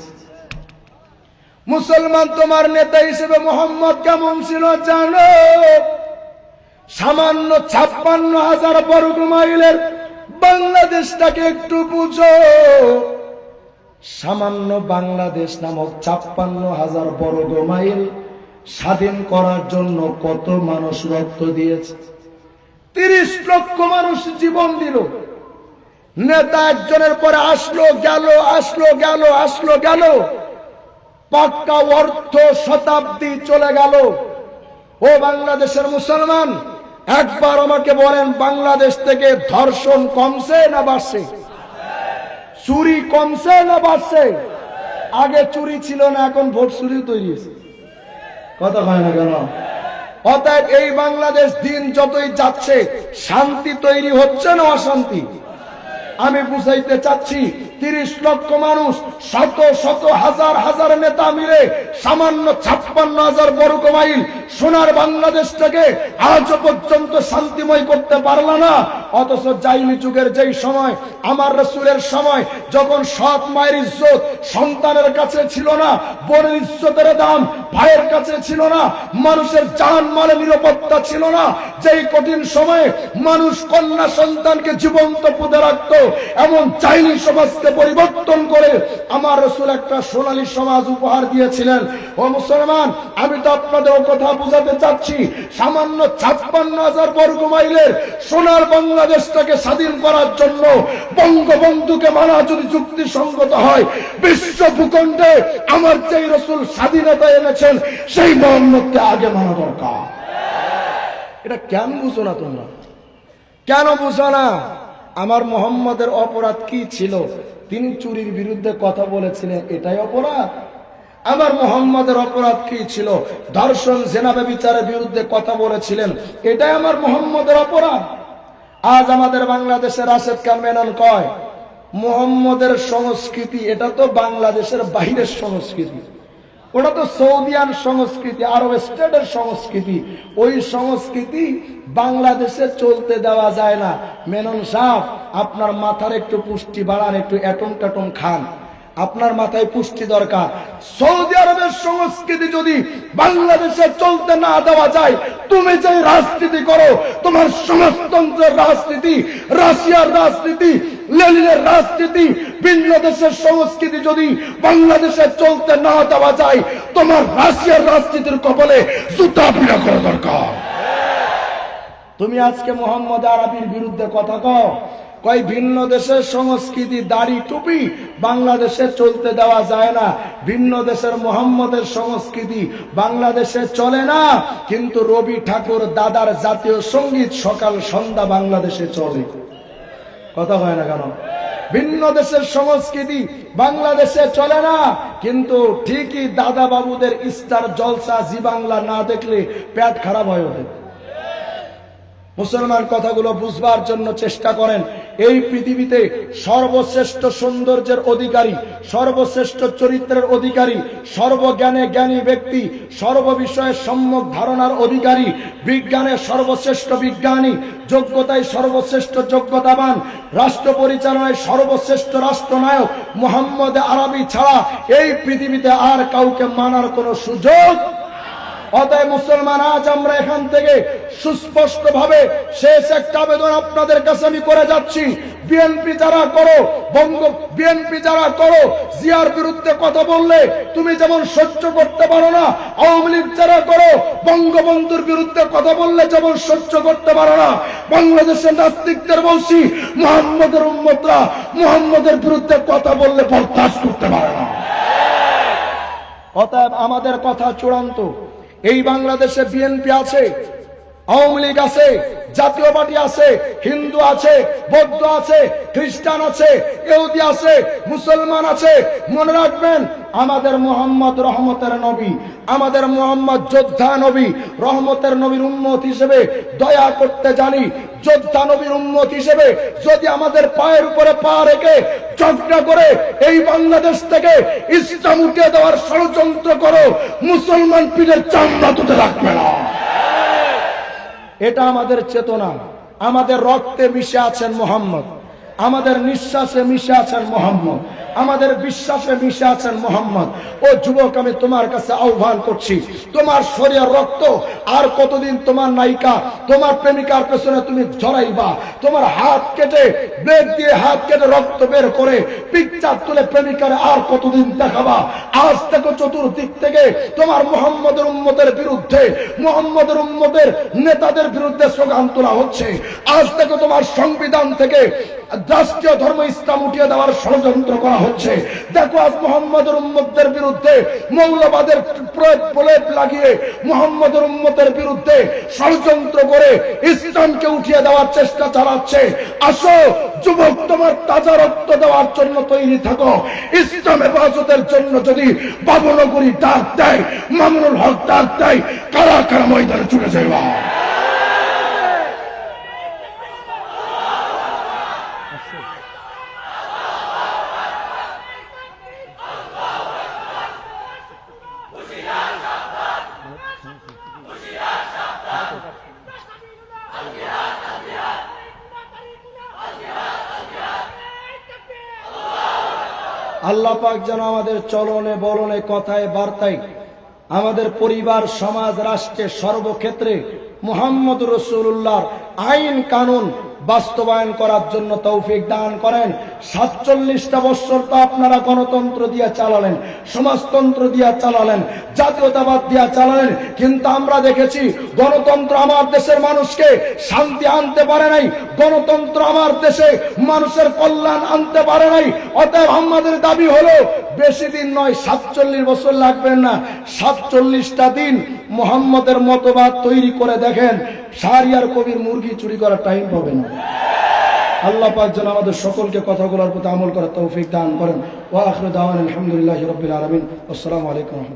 মুসলমান তোমার নেতা হিসেবে মোহাম্মদ কেমন ছিল জানো? সামান্য 56,000 বর্গ মাইলের বাংলাদেশটাকে একটু বুঝো। সামান্য বাংলাদেশ নামক 56,000 বর্গ মাইল স্বাধীন করার জন্য কত মানুষ রক্ত দিয়েছে? 30 লক্ষ মানুষ জীবন দিল। নেতা একজনের পরে আসলো গেল, আসলো গেল, আসলো গেল, পাক্কা অর্ধ শতাব্দী চলে গেল। ও বাংলাদেশের মুসলমান, একবার আমাকে বলেন, বাংলাদেশ থেকে ধর্ষণ কমছে না বাড়ছে? চুরি কমছে না বাড়ছে? আগে চুরি ছিল না, এখন ভোট চুরি তৈরি হয়েছে। কথা হয় না কেন? অতএব এই বাংলাদেশ দিন যতই যাচ্ছে শান্তি তৈরি হচ্ছে না অশান্তি? আমি বুঝাইতে চাচ্ছি, 30 লক্ষ মানুষ, শত শত হাজার হাজার নেতা মিলে সামান্য 56,000 বর্গ মাইল সোনার বাংলাদেশটাকে আজও পর্যন্ত শান্তিময় করতে পারল না। অথচ জাইলি যুগের যেই সময়, আমার রাসূলের সময়, যখন সৎ মায়ের ইজ্জত সন্তানের কাছে ছিল না, বোনের ইজ্জতের দাম ভাইয়ের কাছে ছিল না, মানুষের জান মালের নিরাপত্তা ছিল না, যেই কঠিন সময়ে মানুষ কন্যা সন্তানকে জীবন্ত পুঁতে রাখত, এমন জাইলি সমাজকে পরিবর্তন করে আমার রাসূল একটা সোনালী সমাজ উপহার দিয়েছিলেন। ও মুসলমান, আমি তো আপনাদের কথা বুঝাতে চাচ্ছি, সামান্য 56,000 বর্গ মাইলের সোনার বাংলাদেশটাকে স্বাধীন করার জন্য বঙ্গবন্ধুকে মানা যদি যুক্তিসঙ্গত হয়, বিশ্ব ভূখণ্ডে আমার যেই রাসূল স্বাধীনতা এনেছেন সেই মুহাম্মদকে আগে মানা দরকার। এটা কেন বুঝো না তোমরা? কেন বুঝো না? আমার মুহাম্মদের অপরাধ কি ছিল? তিনি চুরির বিরুদ্ধে কথা বলেছিলেন, এটাই অপরাধ? আমার মুহাম্মদের অপরাধ কি ছিল? ধর্ষণ জেনা ব্যভিচারের বিরুদ্ধে কথা বলেছিলেন, এটাই আমার মুহাম্মদের অপরাধ? আজ আমাদের বাংলাদেশের রাশেদ খান মেনন কয়, মুহাম্মদের সংস্কৃতি এটা তো বাংলাদেশের বাইরের সংস্কৃতি। ওটা তো সৌদিয়ান সংস্কৃতি, আরব স্টেটের সংস্কৃতি। ওই সংস্কৃতি বাংলাদেশে চলতে দেওয়া যায় না। মেনন সাহেব, আপনার মাথার একটু পুষ্টি বাড়ান, একটু অ্যাটম ট্যাটম খান, আপনার মাথায় পুষ্টি দরকার। সৌদি আরবের সংস্কৃতি যদি বাংলাদেশে চলতে না দেওয়া যায়, তুমি যে রাজনীতি করো, তোমার সমাজতন্ত্রের রাজনীতি, রাশিয়ার রাজনীতি, লেনিনের রাজনীতি, ভিন্ন দেশের সংস্কৃতি যদি বাংলাদেশে চলতে না দেওয়া যায়, তোমার রাশিয়ার রাজনীতির কপালে জুতা পিড়া করা দরকার। তুমি আজকে মোহাম্মদ আরবির বিরুদ্ধে কথা কয় ভিন্ন দেশের সংস্কৃতি, দাড়ি টুপি বাংলাদেশে চলতে দেওয়া যায় না, ভিন্ন দেশের মোহাম্মদের সংস্কৃতি বাংলাদেশে চলে না, কিন্তু রবি ঠাকুর দাদার জাতীয় সঙ্গীত সকাল সন্ধ্যা বাংলাদেশে চলে। কথা হয় না কেন? ভিন্ন দেশের সংস্কৃতি বাংলাদেশে চলে না, কিন্তু ঠিকই দাদা বাবুদের ইস্টার জলসা জি বাংলা না দেখলে পেট খারাপ হয়ে ওঠে। মুসলমান কথাগুলো বুঝবার জন্য চেষ্টা করেন। এই পৃথিবীতে সর্বশ্রেষ্ঠ সৌন্দর্যের অধিকারী, সর্বশ্রেষ্ঠ চরিত্রের অধিকারী, সর্বজ্ঞানে জ্ঞানী ব্যক্তি, সর্ববিষয়ে সম্যক ধারণার অধিকারী, বিজ্ঞানের সর্বশ্রেষ্ঠ বিজ্ঞানী, যোগ্যতায় সর্বশ্রেষ্ঠ যোগ্যতাবান, রাষ্ট্র পরিচালনায় সর্বশ্রেষ্ঠ রাষ্ট্রনায়ক মোহাম্মদ আরবি ছাড়া এই পৃথিবীতে আর কাউকে মানার কোনো সুযোগ। অতএব মুসলমান, আজ আমরা এখান থেকে সুস্পষ্ট ভাবে শেষ একটা আবেদন আপনাদের কাছে আমি করে যাচ্ছি। বিএনপি যারা করো, বিএনপি যারা করো, জিয়ার বিরুদ্ধে কথা বললে তুমি যেমন সহ্য করতে পারো না, আওয়ামী লীগ যারা করো, বঙ্গবন্ধুর বিরুদ্ধে কথা বললে যেমন সহ্য করতে পারো না, বাংলাদেশের নাস্তিকদের বলছি, মুহাম্মদের উম্মতরা মুহাম্মদের বিরুদ্ধে কথা বললে বরদাস্ত করতে পারে না। অতএব আমাদের কথা চূড়ান্ত। এই বাংলাদেশে বিএনপি আছে, আওয়ামী লীগ আছে, জাতীয় পার্টি আছে, হিন্দু আছে, বৌদ্ধ আছে, খ্রিস্টান আছে, ইহুদি আছে, মুসলমান আছে। মনে রাখবেন, আমাদের মুহাম্মদ রহমতের নবী, আমাদের মুহাম্মদ যোদ্ধা নবী, রহমতের নবীর উম্মত হিসেবে দয়া করতে জানি। যোদ্ধা নবীর উম্মত হিসেবে যদি আমাদের পায়ের উপরে পা রেখে ঝগড়া করে এই বাংলাদেশ থেকে ইসলাম উঠিয়ে দেওয়ার ষড়যন্ত্র করো, মুসলমান পীরের চামড়া তুলে রাখবে না। এটা আমাদের চেতনা। আমাদের রক্তে মিশে আছেন মোহাম্মদ, আমাদের নিঃশ্বাসে মিশে আছেন মোহাম্মদ, আমাদের বিশ্বাসে মিশে আছেন মোহাম্মদ। ও যুবক, আমি তোমার কাছে আহ্বান করছি, তোমার শরীরের রক্ত আর কতদিন তোমার নায়িকা, তোমার প্রেমিকার পেছনে তুমি ঝরাইবা? তোমার হাত কেটে, ব্লেড দিয়ে হাত কেটে রক্ত বের করে পিকচার তুলে প্রেমিকারে আর কতদিন দেখাবা? আজ থেকে চতুর্দিক থেকে তোমার মুহাম্মদের উম্মতের বিরুদ্ধে, মুহাম্মদের উম্মতের নেতাদের বিরুদ্ধে স্লোগান তোলা হচ্ছে। আজ থেকে তোমার সংবিধান থেকে রাষ্ট্রীয় ধর্ম ইসলাম উঠিয়ে দেওয়ার ষড়যন্ত্র করা হচ্ছে। দেখো, আজ মুহাম্মদের উম্মতের বিরুদ্ধে মৌলবাদের প্রলেপ লাগিয়ে মুহাম্মদের উম্মতের বিরুদ্ধে ষড়যন্ত্র করে ইসলামকে উঠিয়ে দেওয়ার চেষ্টা চালাচ্ছে। আসো যুবক, তোমার তাজা রক্ত দেওয়ার জন্য তৈরি থাকো। ইসলাম হেফাজতের জন্য যদি বাবনগরী ডাক দেয়, মামুনুল হক ডাক দেয়, কারা কারা ময়দানে ছুটে যাইবা। আল্লাহ পাক যেন আমাদের চলনে বলনে কথায় বার্তায়, আমাদের পরিবার, সমাজ, রাষ্ট্রে, সর্বক্ষেত্রে মুহাম্মদ রাসূলুল্লাহর আইন কানুন বাস্তবায়ন করার জন্য তৌফিক দান করেন। 47টা বছর তো আপনারা গণতন্ত্র দিয়ে চালালেন, সমাজতন্ত্র দিয়ে চালালেন, জাতীয়তাবাদ দিয়ে চালালেন, কিন্তু আমরা দেখেছি গণতন্ত্র আমার দেশের মানুষকে শান্তি আনতে পারে নাই, গণতন্ত্র আমার দেশে মানুষের কল্যাণ আনতে পারে নাই। অতএব আমাদের দাবি হলো, বেশি দিন নয়, 47 বছর লাগবেন না, 47টা দিন মুহাম্মদের মতবাদ তৈরি করে দেখেন, শাহরিয়ার কবির মুরগি চুরি করার টাইম পাবে না। আল্লাহ পাক যেন আমাদের সকলকে কথাগুলোর প্রতি আমল করার তৌফিক দান করেন। ওয়া আখিরু দাওয়ানা আলহামদুলিল্লাহি রাব্বিল আলামিন। আসসালামু আলাইকুম।